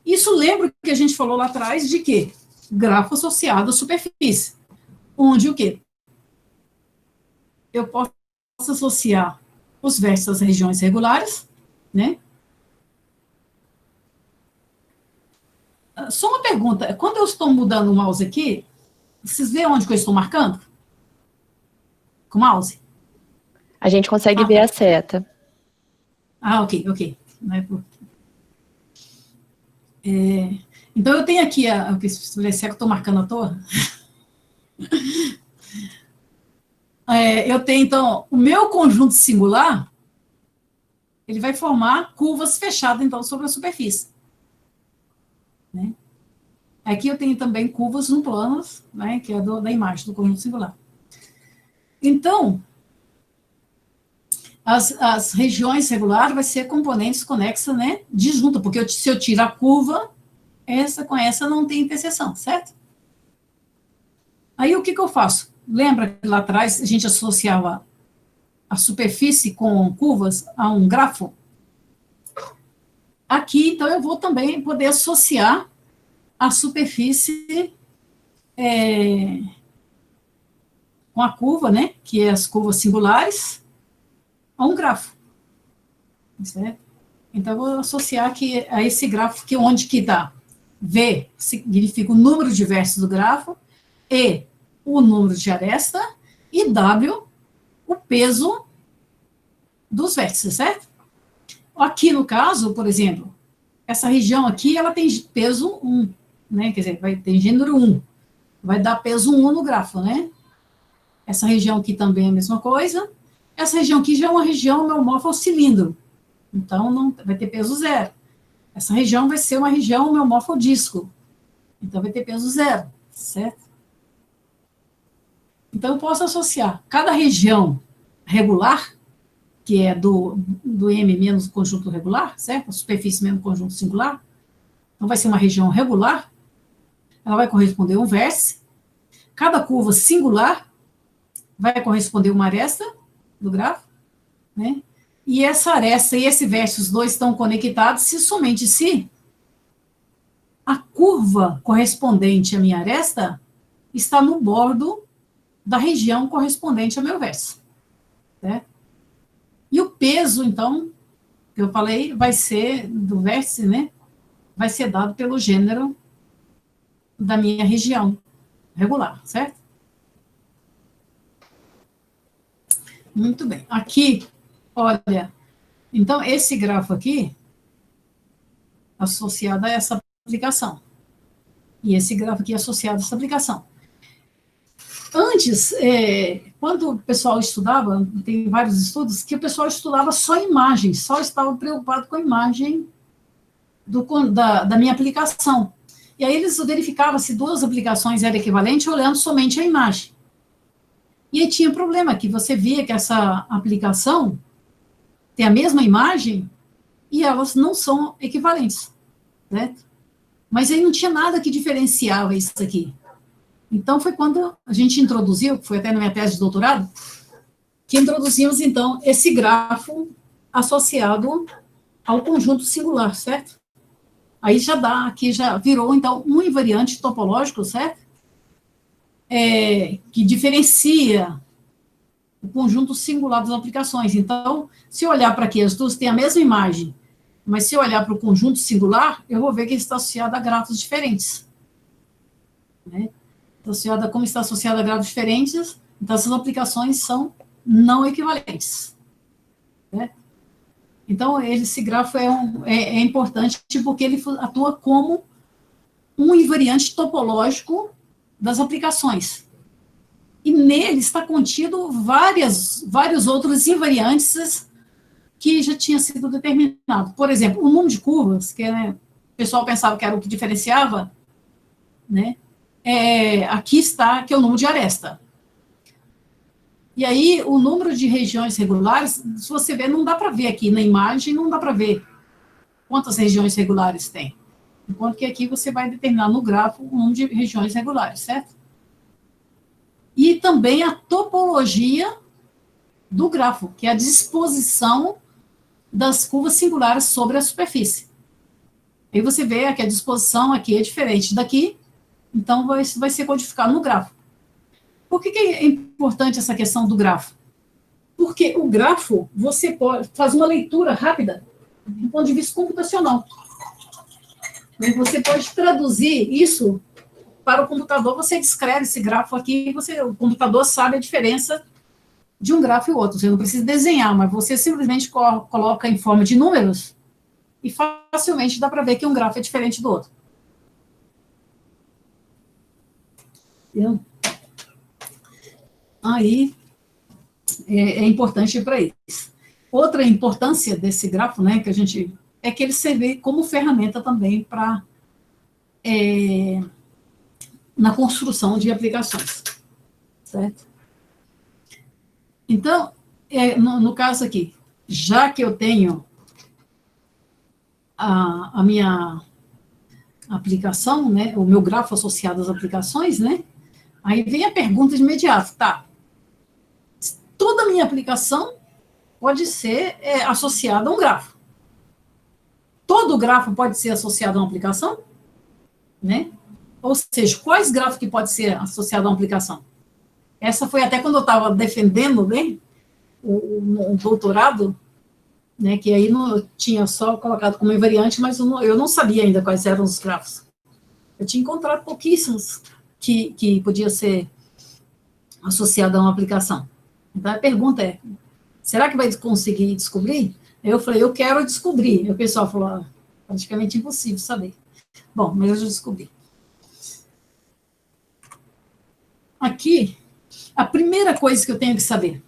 Isso lembra o que a gente falou lá atrás de quê? Grafo associado à superfície. Onde o quê? Eu posso associar os vértices às regiões regulares, né? Só uma pergunta, quando eu estou mudando o mouse aqui, vocês veem onde que eu estou marcando? Com o mouse? A gente consegue ver a seta. Ok. Então, eu tenho aqui, será que eu estou marcando à toa? Eu tenho, então, o meu conjunto singular, ele vai formar curvas fechadas, então, sobre a superfície. Né? Aqui eu tenho também curvas no planos, né, que é da imagem do conjunto singular. Então, as regiões regulares vai ser componentes conexas, né, disjunta, porque se eu tiro a curva, essa com essa não tem interseção, certo? Aí o que eu faço? Lembra que lá atrás a gente associava a superfície com curvas a um grafo? Aqui, então, eu vou também poder associar a superfície com a curva, né, que é as curvas singulares, a um grafo. Certo? Então, eu vou associar aqui a esse grafo, que onde que dá V significa o número de vértices do grafo, E, o número de aresta, e W, o peso dos vértices, certo? Aqui, no caso, por exemplo, essa região aqui, ela tem peso 1, né? Quer dizer, vai ter gênero 1. Vai dar peso 1 no grafo, né? Essa região aqui também é a mesma coisa. Essa região aqui já é uma região homeomorfa ao cilindro. Então, não vai ter peso 0. Essa região vai ser uma região homeomorfa ao disco. Então, vai ter peso 0, certo? Então, eu posso associar cada região regular, que é do M menos o conjunto regular, certo? A superfície menos o conjunto singular. Então, vai ser uma região regular. Ela vai corresponder a um vértice. Cada curva singular vai corresponder a uma aresta do grafo, né? E essa aresta e esse vértice, os dois estão conectados somente se a curva correspondente à minha aresta está no bordo da região correspondente ao meu vértice. Certo? E o peso, então, que eu falei, vai ser do vértice, né? Vai ser dado pelo gênero da minha região regular, certo? Muito bem. Aqui, olha, então, esse grafo aqui, associado a essa aplicação. E esse grafo aqui associado a essa aplicação. Antes, quando o pessoal estudava, tem vários estudos, que o pessoal estudava só imagens, só estava preocupado com a imagem da minha aplicação. E aí eles verificavam se duas aplicações eram equivalentes olhando somente a imagem. E aí tinha problema, que você via que essa aplicação tem a mesma imagem e elas não são equivalentes, certo? Mas aí não tinha nada que diferenciava isso aqui. Então, foi quando a gente introduziu, foi até na minha tese de doutorado, que introduzimos, então, esse grafo associado ao conjunto singular, certo? Aí já dá, aqui já virou, então, um invariante topológico, certo? Que diferencia o conjunto singular das aplicações. Então, se eu olhar para aqui, as duas têm a mesma imagem, mas se eu olhar para o conjunto singular, eu vou ver que está associado a grafos diferentes. Né? Associada, como está associada a grafos diferentes, então essas aplicações são não equivalentes. Né? Então, esse grafo é importante porque ele atua como um invariante topológico das aplicações. E nele está contido vários outros invariantes que já tinha sido determinado. Por exemplo, o número de curvas, que o pessoal pensava que era o que diferenciava, né? Aqui está, que é o número de aresta. E aí, o número de regiões regulares, se você ver, não dá para ver aqui na imagem, não dá para ver quantas regiões regulares tem. Enquanto que aqui você vai determinar no gráfico o número de regiões regulares, certo? E também a topologia do grafo, que é a disposição das curvas singulares sobre a superfície. Aí você vê que a disposição aqui é diferente daqui, então vai ser codificado no grafo. Por que é importante essa questão do grafo? Porque o grafo, você pode fazer uma leitura rápida, do ponto de vista computacional. Você pode traduzir isso para o computador, você descreve esse grafo aqui, o computador sabe a diferença de um grafo e outro. Você não precisa desenhar, mas você simplesmente coloca em forma de números e facilmente dá para ver que um grafo é diferente do outro. Entendeu? Aí, é importante para isso. outra importância desse grafo, né, que a gente, é que ele serve como ferramenta também para na construção de aplicações, certo? Então, no caso aqui, já que eu tenho a minha aplicação, né, o meu grafo associado às aplicações, né, aí vem a pergunta de imediato, tá, toda a minha aplicação pode ser associada a um grafo. Todo grafo pode ser associado a uma aplicação, né? Ou seja, quais grafos que pode ser associado a uma aplicação? Essa foi até quando eu estava defendendo, né, o doutorado, né, que aí eu tinha só colocado como invariante, mas eu não sabia ainda quais eram os grafos. Eu tinha encontrado pouquíssimos que podia ser associado a uma aplicação. Então, a pergunta é, será que vai conseguir descobrir? Eu falei, eu quero descobrir. E o pessoal falou, praticamente impossível saber. Bom, mas eu já descobri. Aqui, a primeira coisa que eu tenho que saber,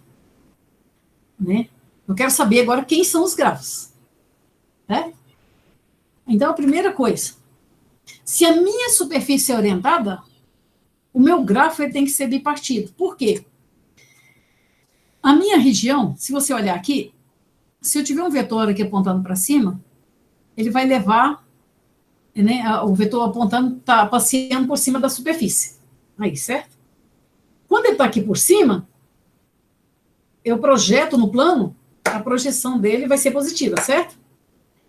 né? Eu quero saber agora quem são os grafos, né? Então, a primeira coisa, se a minha superfície é orientada, o meu grafo tem que ser bipartido. Por quê? A minha região, se você olhar aqui, se eu tiver um vetor aqui apontando para cima, ele vai levar, né, o vetor apontando, está passeando por cima da superfície. Aí, certo? Quando ele está aqui por cima, eu projeto no plano, a projeção dele vai ser positiva, certo?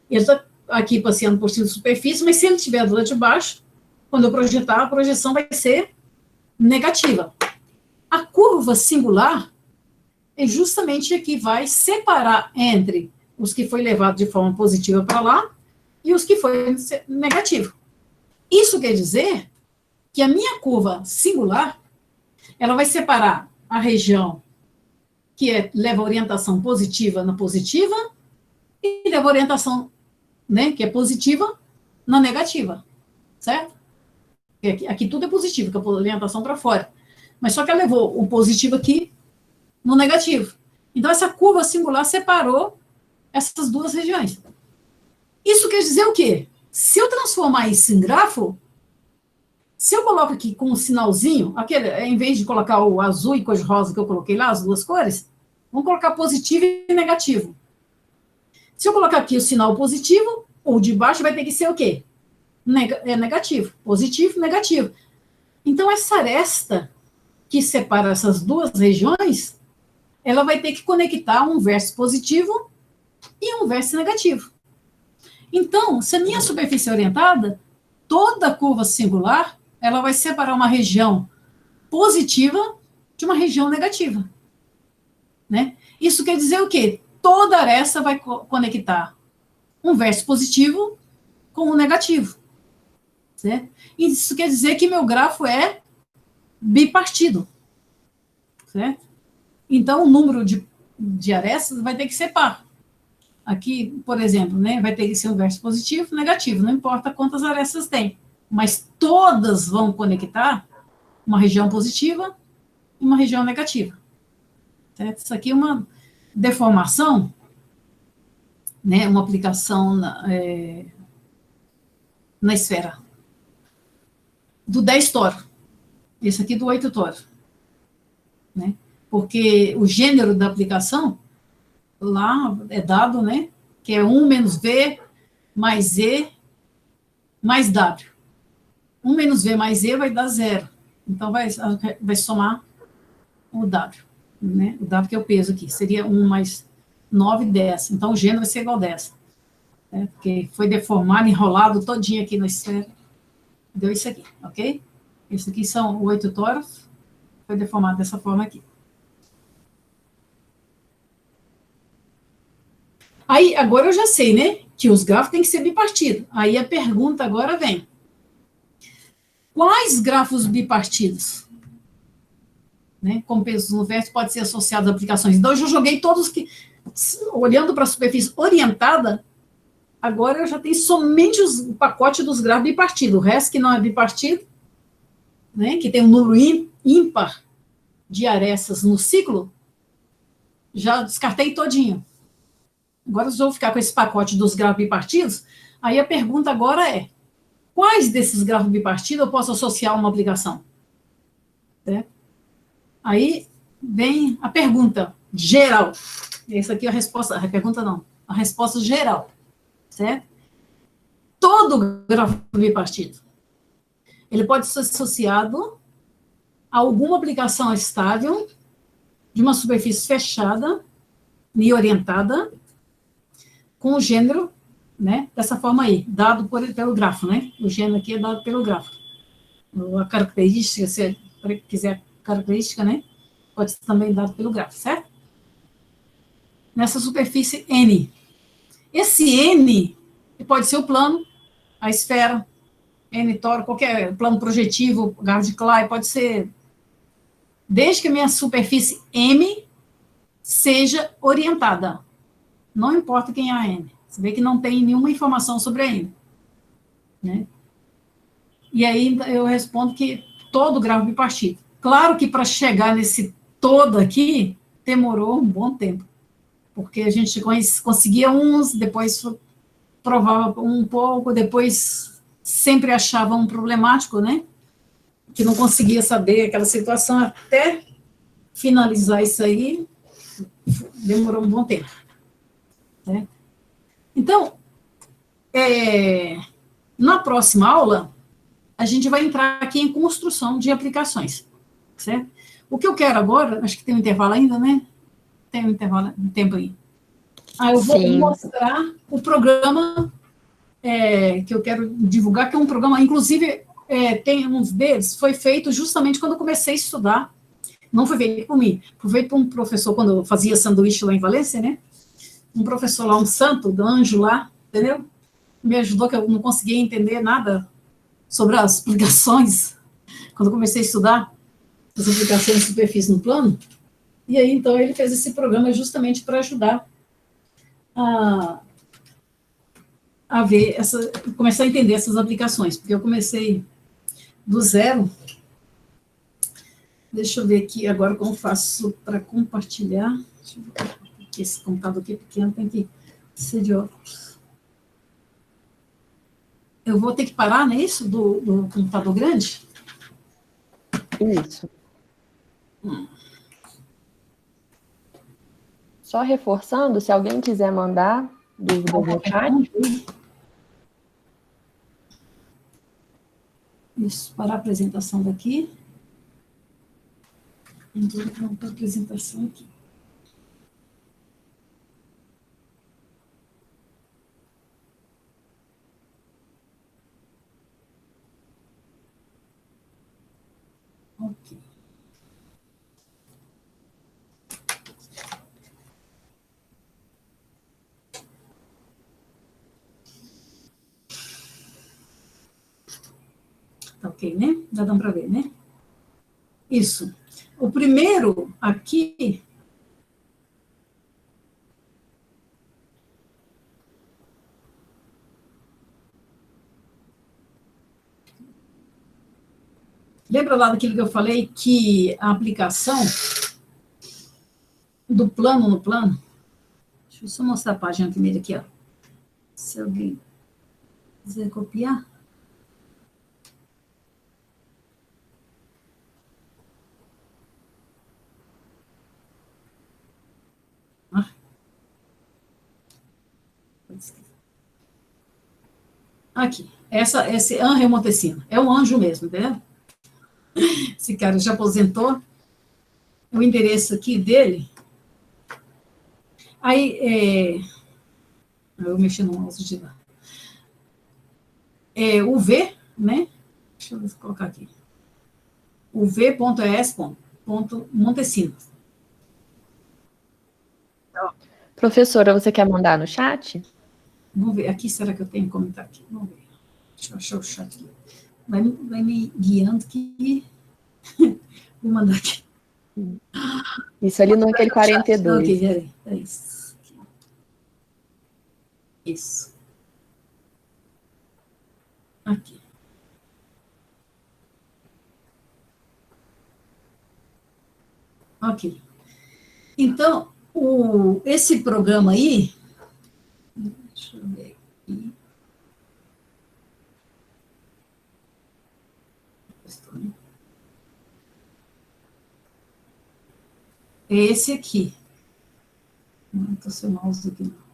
Ele está aqui passeando por cima da superfície, mas se ele estiver do lado de baixo, quando eu projetar, a projeção vai ser negativa. A curva singular é justamente a que vai separar entre os que foi levado de forma positiva para lá e os que foi negativo. Isso quer dizer que a minha curva singular, ela vai separar a região que leva orientação positiva na positiva e leva orientação, né, que é positiva na negativa, certo? Aqui tudo é positivo, que é a orientação para fora. Mas só que ela levou o positivo aqui no negativo. Então, essa curva singular separou essas duas regiões. Isso quer dizer o quê? Se eu transformar isso em grafo, se eu coloco aqui com um sinalzinho, aquele, em vez de colocar o azul e cor rosa que eu coloquei lá, as duas cores, vamos colocar positivo e negativo. Se eu colocar aqui o sinal positivo, o de baixo vai ter que ser o quê? Negativo. Positivo, negativo. Então, essa aresta que separa essas duas regiões, ela vai ter que conectar um verso positivo e um verso negativo. Então, se a minha superfície é orientada, toda curva singular, ela vai separar uma região positiva de uma região negativa, né? Isso quer dizer o quê? Toda aresta vai conectar um verso positivo com um negativo, certo? Isso quer dizer que meu grafo é bipartido, certo? Então, o número de arestas vai ter que ser par. Aqui, por exemplo, né, vai ter que ser um verso positivo, negativo, não importa quantas arestas tem, mas todas vão conectar uma região positiva e uma região negativa. Certo? Isso aqui é uma deformação, né, uma aplicação na esfera do 10 toro, esse aqui do 8 toro, né? Porque o gênero da aplicação lá é dado, né, que é 1 menos V mais E mais W. 1 menos V mais E vai dar 0. Então, vai somar o W, né? O W que é o peso aqui. Seria 1 mais 9, 10. Então, o gênero vai ser igual a 10. Né? Porque foi deformado, enrolado todinho aqui na esfera. Deu isso aqui, ok? Isso aqui são 8 toros. Foi deformado dessa forma aqui. Aí, agora eu já sei, né, que os grafos têm que ser bipartidos. Aí a pergunta agora vem. Quais grafos bipartidos? Né, como pesos no verso pode ser associado a aplicações. Então, eu já joguei todos que, olhando para a superfície orientada, agora eu já tenho somente o pacote dos grafos bipartidos. O resto que não é bipartido, né, que tem um número ímpar de arestas no ciclo, já descartei todinho. Agora eu vou ficar com esse pacote dos grafos bipartidos. Aí a pergunta agora é, quais desses grafos bipartidos eu posso associar a uma aplicação? Certo? Aí vem a pergunta geral. Essa aqui é a resposta, a pergunta não, a resposta geral, certo? Todo grafo bipartido, ele pode ser associado a alguma aplicação estável de uma superfície fechada e orientada com o gênero, né, dessa forma aí, dado pelo grafo, né? O gênero aqui é dado pelo grafo. A característica, se quiser característica, né, pode ser também dado pelo grafo, certo? Nessa superfície N. Esse N pode ser o plano, a esfera, N tórico, qualquer plano projetivo, garro de Clay, pode ser, desde que a minha superfície M seja orientada. Não importa quem é a N. Você vê que não tem nenhuma informação sobre a N. Né? E aí eu respondo que todo grafo bipartido. Claro que para chegar nesse todo aqui, demorou um bom tempo. Porque a gente conseguia uns, depois provava um pouco, depois sempre achava um problemático, né? Que não conseguia saber aquela situação, até finalizar isso aí, demorou um bom tempo. Né? Então, na próxima aula, a gente vai entrar aqui em construção de aplicações, certo? O que eu quero agora, acho que tem um intervalo ainda, né? Tem um intervalo, um tempo aí. Eu vou mostrar o programa que eu quero divulgar, que é um programa, inclusive, tem uns deles, foi feito justamente quando eu comecei a estudar, não foi feito por mim, foi feito por um professor, quando eu fazia sanduíche lá em Valência, né? Um professor lá, um santo, do anjo lá, entendeu? Me ajudou, que eu não conseguia entender nada sobre as aplicações, quando eu comecei a estudar as aplicações de superfície no plano, e aí, então, ele fez esse programa justamente para ajudar a ver, começar a entender essas aplicações, porque eu comecei do zero. Deixa eu ver aqui agora como faço para compartilhar. Deixa eu ver, porque esse computador aqui pequeno tem que ser de óculos. Eu vou ter que parar, não é isso? Do computador grande? Isso. Só reforçando, se alguém quiser mandar dúvidas no chat. Isso, parar a apresentação daqui. Então, vamos para a apresentação aqui. Ok. Tá ok, né? Já dá para ver, né? Isso. O primeiro aqui... Lembra lá daquilo que eu falei, que a aplicação do plano no plano... Deixa eu só mostrar a página primeiro aqui, ó. Se alguém quiser copiar... Aqui, esse Angel Montesino, é um anjo mesmo, entendeu? Esse cara já aposentou, o endereço aqui dele, aí, eu mexi no mouse de lá, o V, né, deixa eu colocar aqui, o v.es.montesino. Professora, você quer mandar no chat? Vamos ver, aqui, será que eu tenho como tá aqui? Vamos ver, deixa eu achar o chat aqui. Vai me guiando que vou mandar aqui. Isso ali no aquele 42. Ok, peraí, é isso. Isso. Aqui. Ok. Então, esse programa aí, é esse aqui. Não estou sem o mouse aqui, não.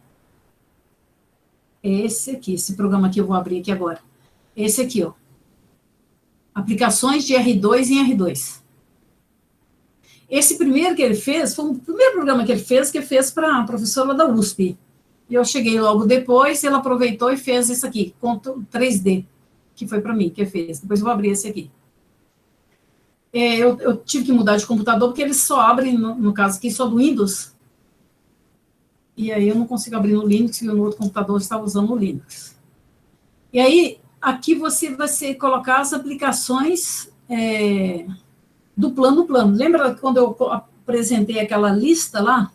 É esse aqui, esse programa que eu vou abrir aqui agora. Esse aqui, ó. Aplicações de R2 em R2. Esse primeiro que ele fez, foi o primeiro programa que ele fez para a professora da USP. E eu cheguei logo depois, ele aproveitou e fez isso aqui, com 3D, que foi para mim que ele fez. Depois eu vou abrir esse aqui. Eu tive que mudar de computador, porque ele só abre, no caso aqui, só do Windows. E aí eu não consigo abrir no Linux, e no outro computador estava usando o Linux. E aí, aqui você vai colocar as aplicações do plano. Lembra quando eu apresentei aquela lista lá?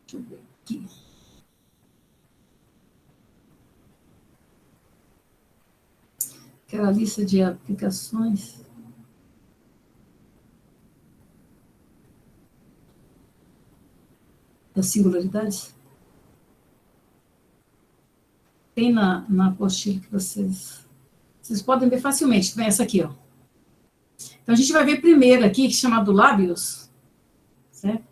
Deixa eu ver aqui. Aquela lista de aplicações. Das singularidades? Tem na apostila que vocês podem ver facilmente. Tem essa aqui, ó. Então, a gente vai ver primeiro aqui, chamado lábios, certo?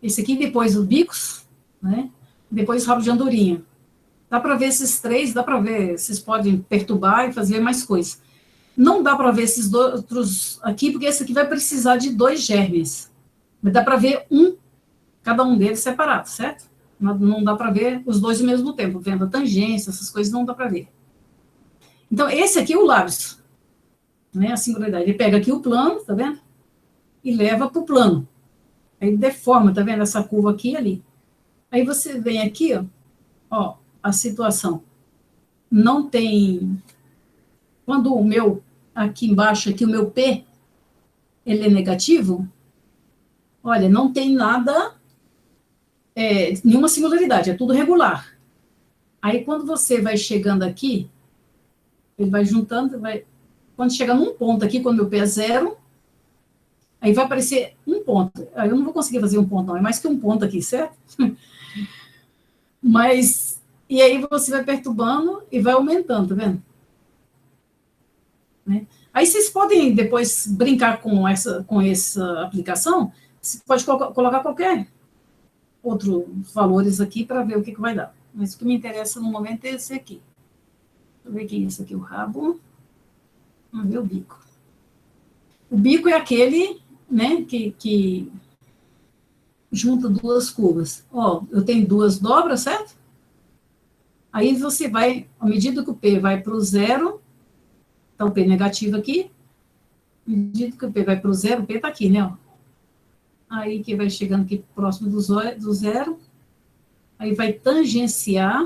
Esse aqui, depois o bicos, né? Depois o rabo de andorinha. Dá para ver esses três, dá para ver, vocês podem perturbar e fazer mais coisas. Não dá para ver esses outros aqui, porque esse aqui vai precisar de 2 germes. Mas dá para ver cada um deles separado, certo? Não dá para ver os dois ao mesmo tempo, vendo a tangência, essas coisas não dá para ver. Então, esse aqui é o lábios, né, a singularidade. Ele pega aqui o plano, tá vendo? E leva para o plano. Aí deforma, tá vendo? Essa curva aqui e ali. Aí você vem aqui, ó, a situação. Não tem... Quando o meu, aqui embaixo, aqui o meu P, ele é negativo, olha, não tem nada... nenhuma singularidade, é tudo regular. Aí, quando você vai chegando aqui, ele vai juntando, quando chega num ponto aqui, quando meu pé é 0, aí vai aparecer um ponto. Aí eu não vou conseguir fazer um ponto, não, é mais que um ponto aqui, certo? Mas, e aí você vai perturbando e vai aumentando, tá vendo? Né? Aí vocês podem depois brincar com essa aplicação, você pode colocar qualquer outros valores aqui para ver o que vai dar. Mas o que me interessa no momento é esse aqui. Deixa eu ver quem é esse aqui, o rabo. Vamos ver o bico. O bico é aquele, né, que junta 2 curvas. Ó, eu tenho 2 dobras, certo? Aí você vai, à medida que o P vai para o 0, tá o P negativo aqui, à medida que o P vai para o 0, o P está aqui, né, ó. Aí que vai chegando aqui próximo do 0, aí vai tangenciar,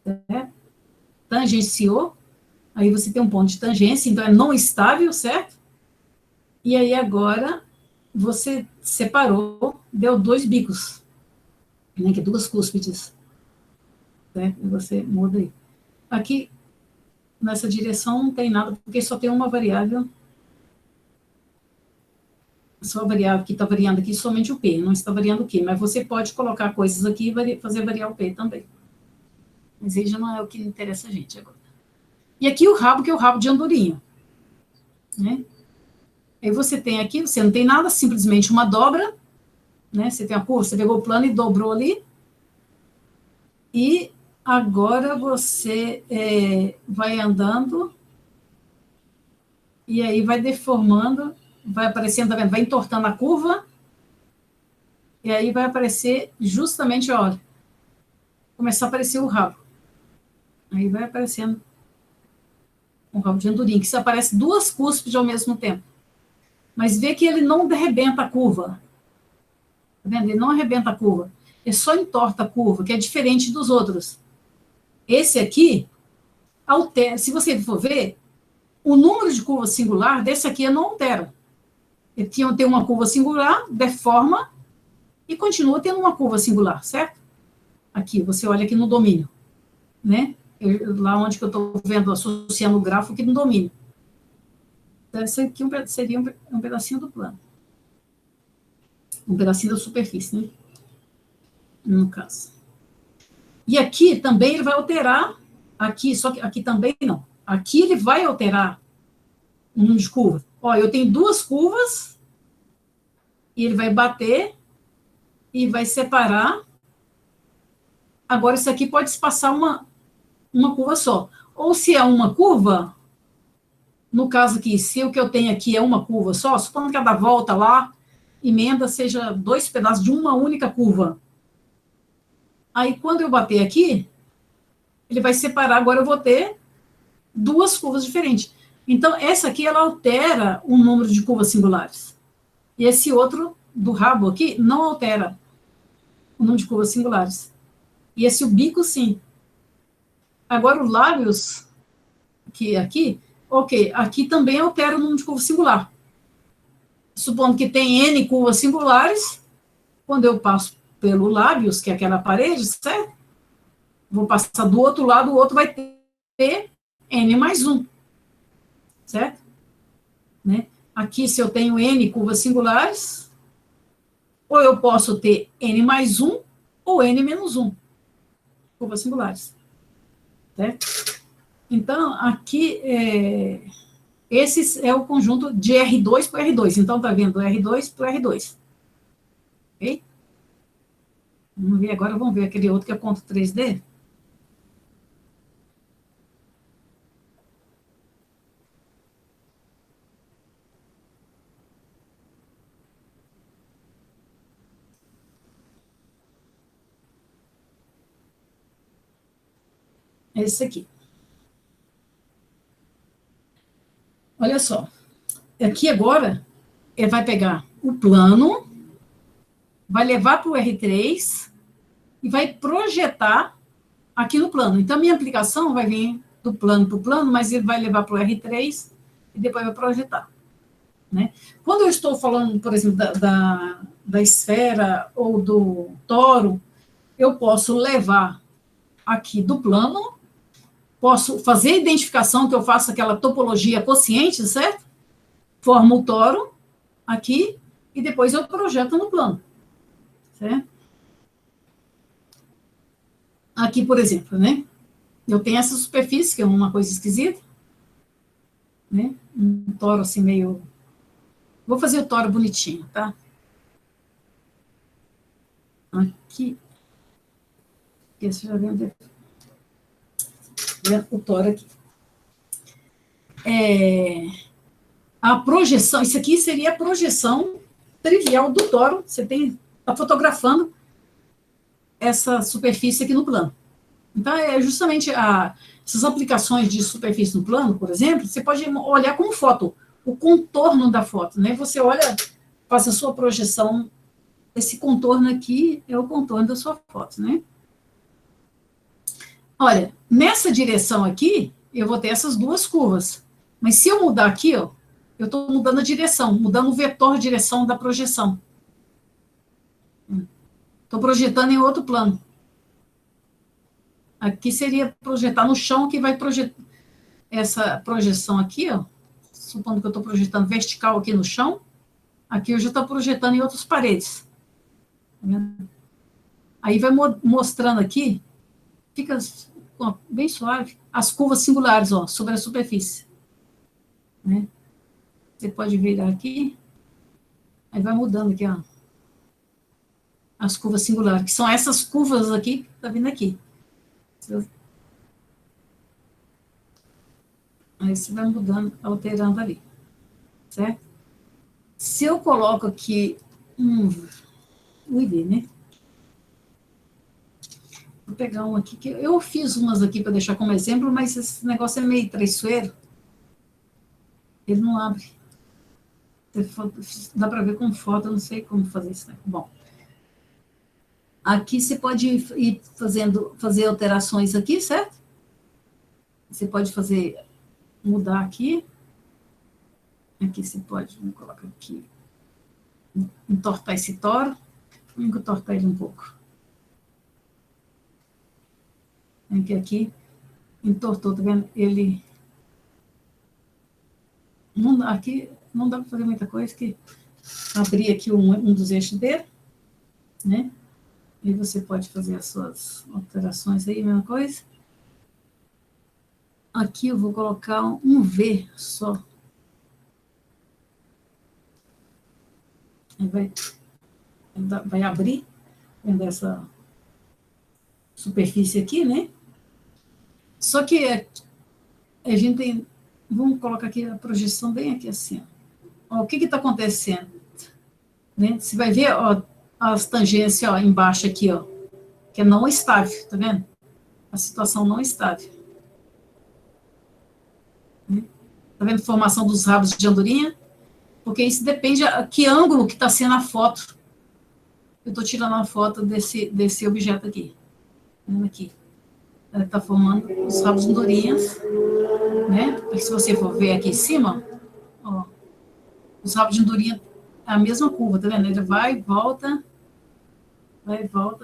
né? Tangenciou, aí você tem um ponto de tangência, então é não estável, certo? E aí agora você separou, deu 2 bicos, né, que é 2 cúspides, certo? E você muda aí. Aqui, nessa direção, não tem nada, porque só tem uma variável. Só a variável que está variando aqui, somente o P, não está variando o Q, mas você pode colocar coisas aqui e fazer variar o P também. Mas aí já não é o que interessa a gente agora. E aqui o rabo, que é o rabo de andorinha. Né? Aí você tem aqui, você não tem nada, simplesmente uma dobra, né? Você tem a curva, você pegou o plano e dobrou ali, e agora você vai andando, e aí vai deformando, vai aparecendo, tá vendo? Vai entortando a curva, e aí vai aparecer justamente, olha, começar a aparecer o rabo. Aí vai aparecendo um rabo de andorinha, que se aparece 2 cúspides ao mesmo tempo. Mas vê que ele não arrebenta a curva. Tá vendo? Ele não arrebenta a curva. Ele só entorta a curva, que é diferente dos outros. Esse aqui, altera. Se você for ver, o número de curva singular desse aqui não altera. Ele tem uma curva singular, deforma, e continua tendo uma curva singular, certo? Aqui, você olha aqui no domínio, né? Lá onde que eu estou vendo, associando o gráfico aqui no domínio. Então, esse aqui seria um pedacinho do plano. Um pedacinho da superfície, né? No caso. E aqui também ele vai alterar, aqui, só que aqui também não. Aqui ele vai alterar o número de curvas. Ó, eu tenho 2 curvas, e ele vai bater e vai separar. Agora, isso aqui pode se passar uma curva só. Ou se é uma curva, no caso aqui, se o que eu tenho aqui é uma curva só, supondo que cada volta lá, emenda seja 2 pedaços de uma única curva. Aí, quando eu bater aqui, ele vai separar, agora eu vou ter 2 curvas diferentes. Então, essa aqui, ela altera o número de curvas singulares. E esse outro, do rabo aqui, não altera o número de curvas singulares. E esse, o bico, sim. Agora, os lábios, que aqui, ok, aqui também altera o número de curvas singular. Supondo que tem N curvas singulares, quando eu passo pelo lábios, que é aquela parede, certo? Vou passar do outro lado, o outro vai ter N mais 1, certo? Né? Aqui, se eu tenho N curvas singulares, ou eu posso ter N mais 1 ou N menos 1 curvas singulares. Certo? Então, aqui, esse é o conjunto de R2 para R2. Então, tá vendo R2 para R2. Ok? Vamos ver agora, vamos ver aquele outro que é ponto 3D. É esse aqui. Olha só. Aqui agora, ele vai pegar o plano, vai levar para o R3 e vai projetar aqui no plano. Então, a minha aplicação vai vir do plano para o plano, mas ele vai levar para o R3 e depois vai projetar. Né? Quando eu estou falando, por exemplo, da esfera ou do toro, eu posso levar aqui do plano, posso fazer a identificação, que eu faço aquela topologia quociente, certo? Formo o toro aqui e depois eu projeto no plano. Certo? Aqui, por exemplo, né? Eu tenho essa superfície, que é uma coisa esquisita, né? Um toro assim meio... Vou fazer o toro bonitinho, tá? Aqui. Esse já vem o toro aqui. A projeção, isso aqui seria a projeção trivial do toro. Você está fotografando essa superfície aqui no plano. Então, é justamente essas aplicações de superfície no plano, por exemplo, você pode olhar como foto, o contorno da foto, né? Você olha, faz a sua projeção, esse contorno aqui é o contorno da sua foto, né? Olha, nessa direção aqui, eu vou ter essas 2 curvas. Mas se eu mudar aqui, ó, eu estou mudando a direção, mudando o vetor de direção da projeção. Estou projetando em outro plano. Aqui seria projetar no chão, que vai projetar essa projeção aqui, ó. Supondo que eu estou projetando vertical aqui no chão, aqui eu já estou projetando em outras paredes. Tá vendo? Aí vai mostrando aqui, fica ó, bem suave, as curvas singulares, ó, sobre a superfície. Né? Você pode virar aqui, aí vai mudando aqui, ó, as curvas singulares, que são essas curvas aqui, que tá vindo aqui. Aí você vai mudando, alterando ali, certo? Se eu coloco aqui o ID, né? Vou pegar um aqui, que eu fiz umas aqui para deixar como exemplo, mas esse negócio é meio traiçoeiro. Ele não abre. Dá para ver com foto, eu não sei como fazer isso. Né? Bom, aqui você pode ir fazer alterações aqui, certo? Você pode mudar aqui. Aqui você pode, vamos colocar aqui, entortar esse toro. Vamos entortar ele um pouco. Aqui, entortou, tá vendo? Ele... aqui não dá para fazer muita coisa, que abrir aqui um dos eixos dele, né? E você pode fazer as suas alterações aí, mesma coisa. Aqui eu vou colocar um V só. Aí vai abrir, vendo essa superfície aqui, né? Só que a gente tem, vamos colocar aqui a projeção bem aqui assim, ó. Ó, o que está acontecendo? Né? Você vai ver, ó, as tangências, ó, embaixo aqui, ó, que é não estável, tá vendo? A situação não estável. Né? Tá vendo a formação dos rabos de andorinha? Porque isso depende a que ângulo que está sendo a foto. Eu estou tirando a foto desse objeto aqui. Tá vendo aqui? Ela está formando os rabos de andorinhas, né? Porque se você for ver aqui em cima, ó, os rabos de andorinha é a mesma curva, tá vendo? Ele vai e volta,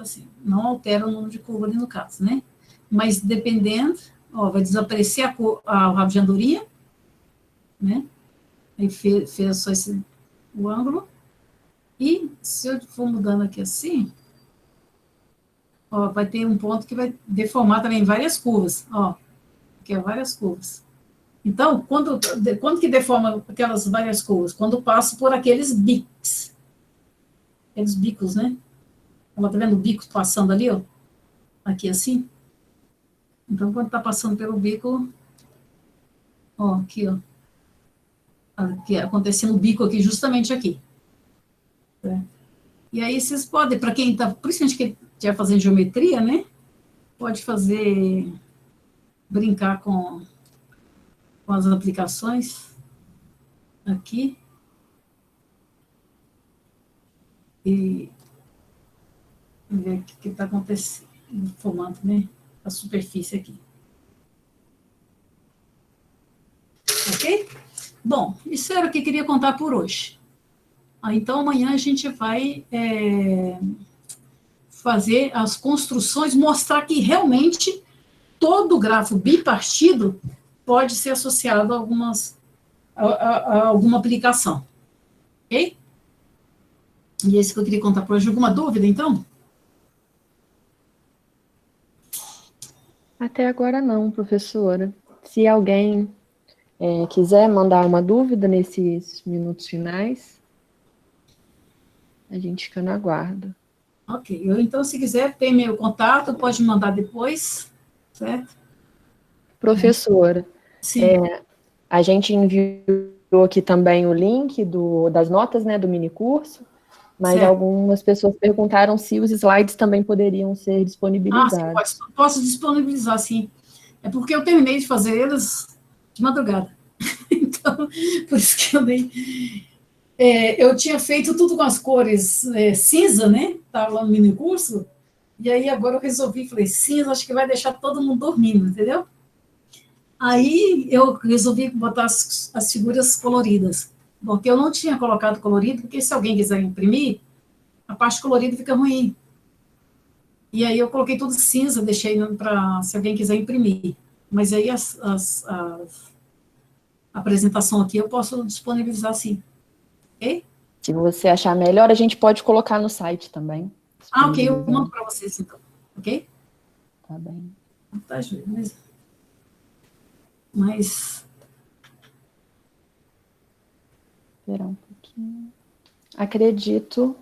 assim. Não altera o número de curva ali no caso, né? Mas dependendo, ó, vai desaparecer o rabo de andorinha, né? Aí fez só o ângulo. E se eu for mudando aqui assim, ó, vai ter um ponto que vai deformar também várias curvas, ó. Aqui é várias curvas. Então, quando que deforma aquelas várias curvas? Quando passa por aqueles bicos. Aqueles bicos, né? Ela tá vendo o bico passando ali, ó? Aqui assim. Então, quando tá passando pelo bico, ó, aqui, ó. Aqui, acontecendo o bico aqui, justamente aqui. Tá? E aí vocês podem, para quem tá, principalmente quem estiver fazendo geometria, né? Pode fazer, brincar com as aplicações aqui. E ver o que está acontecendo, formando, né? A superfície aqui. Ok? Bom, isso era o que eu queria contar por hoje. Então, amanhã a gente vai fazer as construções, mostrar que realmente todo grafo bipartido pode ser associado a alguma aplicação. Ok? E é isso que eu queria contar por hoje. Alguma dúvida, então? Até agora não, professora. Se alguém quiser mandar uma dúvida nesses minutos finais, a gente fica no aguardo. Ok. Então, se quiser, tem meu contato, pode mandar depois, certo? Professora, Sim. A gente enviou aqui também o link das notas, né, do minicurso, mas certo. Algumas pessoas perguntaram se os slides também poderiam ser disponibilizados. Sim, posso disponibilizar, sim. É porque eu terminei de fazer eles de madrugada. Então, por isso que eu nem... eu tinha feito tudo com as cores cinza, né? Estava lá no minicurso, e aí agora eu resolvi, falei, cinza, acho que vai deixar todo mundo dormindo, entendeu? Aí eu resolvi botar as figuras coloridas, porque eu não tinha colocado colorido, porque se alguém quiser imprimir, a parte colorida fica ruim. E aí eu coloquei tudo cinza, deixei para se alguém quiser imprimir. Mas aí a apresentação aqui eu posso disponibilizar sim. Ok? Se você achar melhor, a gente pode colocar no site também. Ok, eu mando para vocês então. Ok? Tá bem. Tá, Júlia, mas... Esperar um pouquinho. Acredito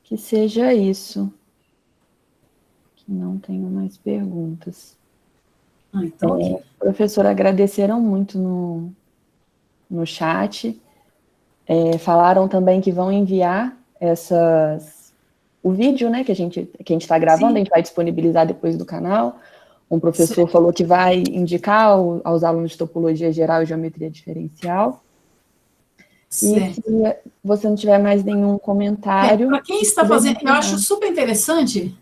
que seja isso. Que não tenho mais perguntas. Então, ok. Professora, agradeceram muito no chat. Falaram também que vão enviar o vídeo, né, que a gente está gravando, Sim. a gente vai disponibilizar depois do canal. Um professor falou que vai indicar aos alunos de topologia geral e geometria diferencial. Certo. E se você não tiver mais nenhum comentário... Para quem está fazendo, eu acho super interessante,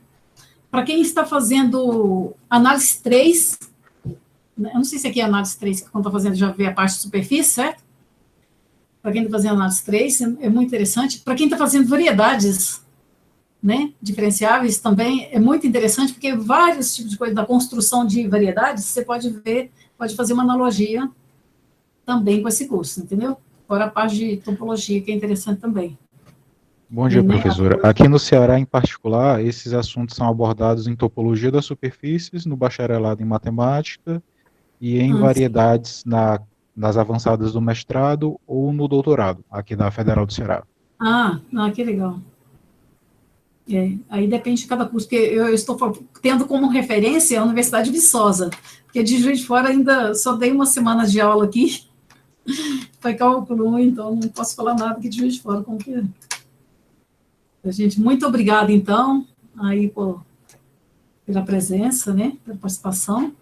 para quem está fazendo análise 3, eu não sei se aqui é análise 3, que quando está fazendo já vê a parte de superfície, certo? Para quem está fazendo análise 3, é muito interessante. Para quem está fazendo variedades, né, diferenciáveis, também é muito interessante, porque vários tipos de coisa da construção de variedades, você pode ver, pode fazer uma analogia também com esse curso, entendeu? Fora a parte de topologia, que é interessante também. Bom dia, professora. Aqui no Ceará, em particular, esses assuntos são abordados em topologia das superfícies, no bacharelado em matemática e em variedades nas avançadas do mestrado ou no doutorado, aqui na Federal do Ceará. Que legal. Aí depende de cada curso, porque eu estou tendo como referência a Universidade de Viçosa, porque de Juiz de Fora ainda só dei uma semana de aula aqui, foi cálculo 1, então não posso falar nada aqui de Juiz de Fora, como que é. Gente, muito obrigada, então, aí pela presença, né, pela participação.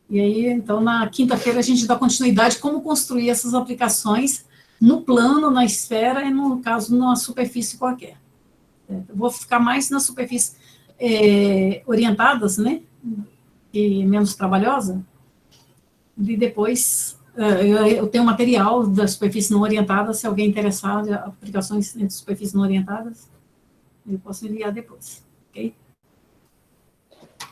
E aí, então, na quinta-feira a gente dá continuidade como construir essas aplicações no plano, na esfera e, no caso, numa superfície qualquer. Eu vou ficar mais na superfície orientadas, né, e menos trabalhosa, e depois eu tenho material da superfície não orientada, se alguém interessar de aplicações entre superfícies não orientadas, eu posso enviar depois, ok?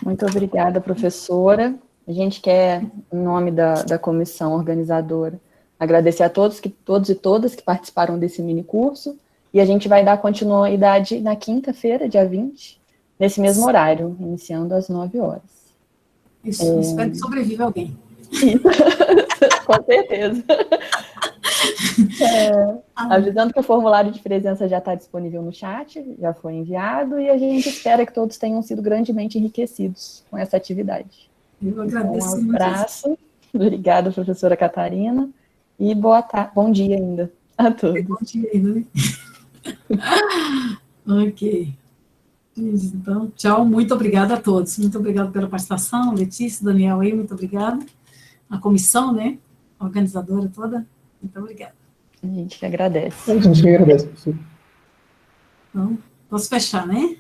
Muito obrigada, professora. A gente quer, em nome da comissão organizadora, agradecer a todos e todas que participaram desse mini curso, e a gente vai dar continuidade na quinta-feira, dia 20, nesse mesmo horário, iniciando às 9 horas. Isso, espero que sobreviva alguém. Isso, com certeza. Avisando que o formulário de presença já está disponível no chat, já foi enviado, e a gente espera que todos tenham sido grandemente enriquecidos com essa atividade. Eu agradeço muito. Um abraço. Obrigada, professora Catarina, e bom dia ainda a todos. Bom dia ainda, né? Ok. Então, tchau, muito obrigada a todos. Muito obrigada pela participação, Letícia, Daniel aí, muito obrigada. A comissão, né, a organizadora toda, muito obrigada. A gente que agradece. A gente que agradece, professor. Então, posso fechar, né?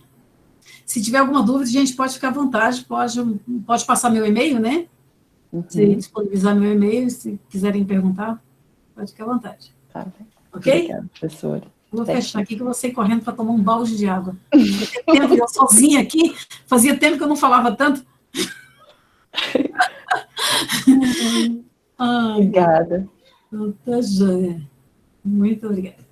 Se tiver alguma dúvida, a gente pode ficar à vontade, pode passar meu e-mail, né? Se disponibilizar meu e-mail, se quiserem perguntar, pode ficar à vontade. Tá bem. Ok? Obrigada, professora. Vou fechar aqui que eu vou sair correndo para tomar um balde de água. Eu sozinha aqui, fazia tempo que eu não falava tanto. Obrigada. Tá joia. Muito obrigada.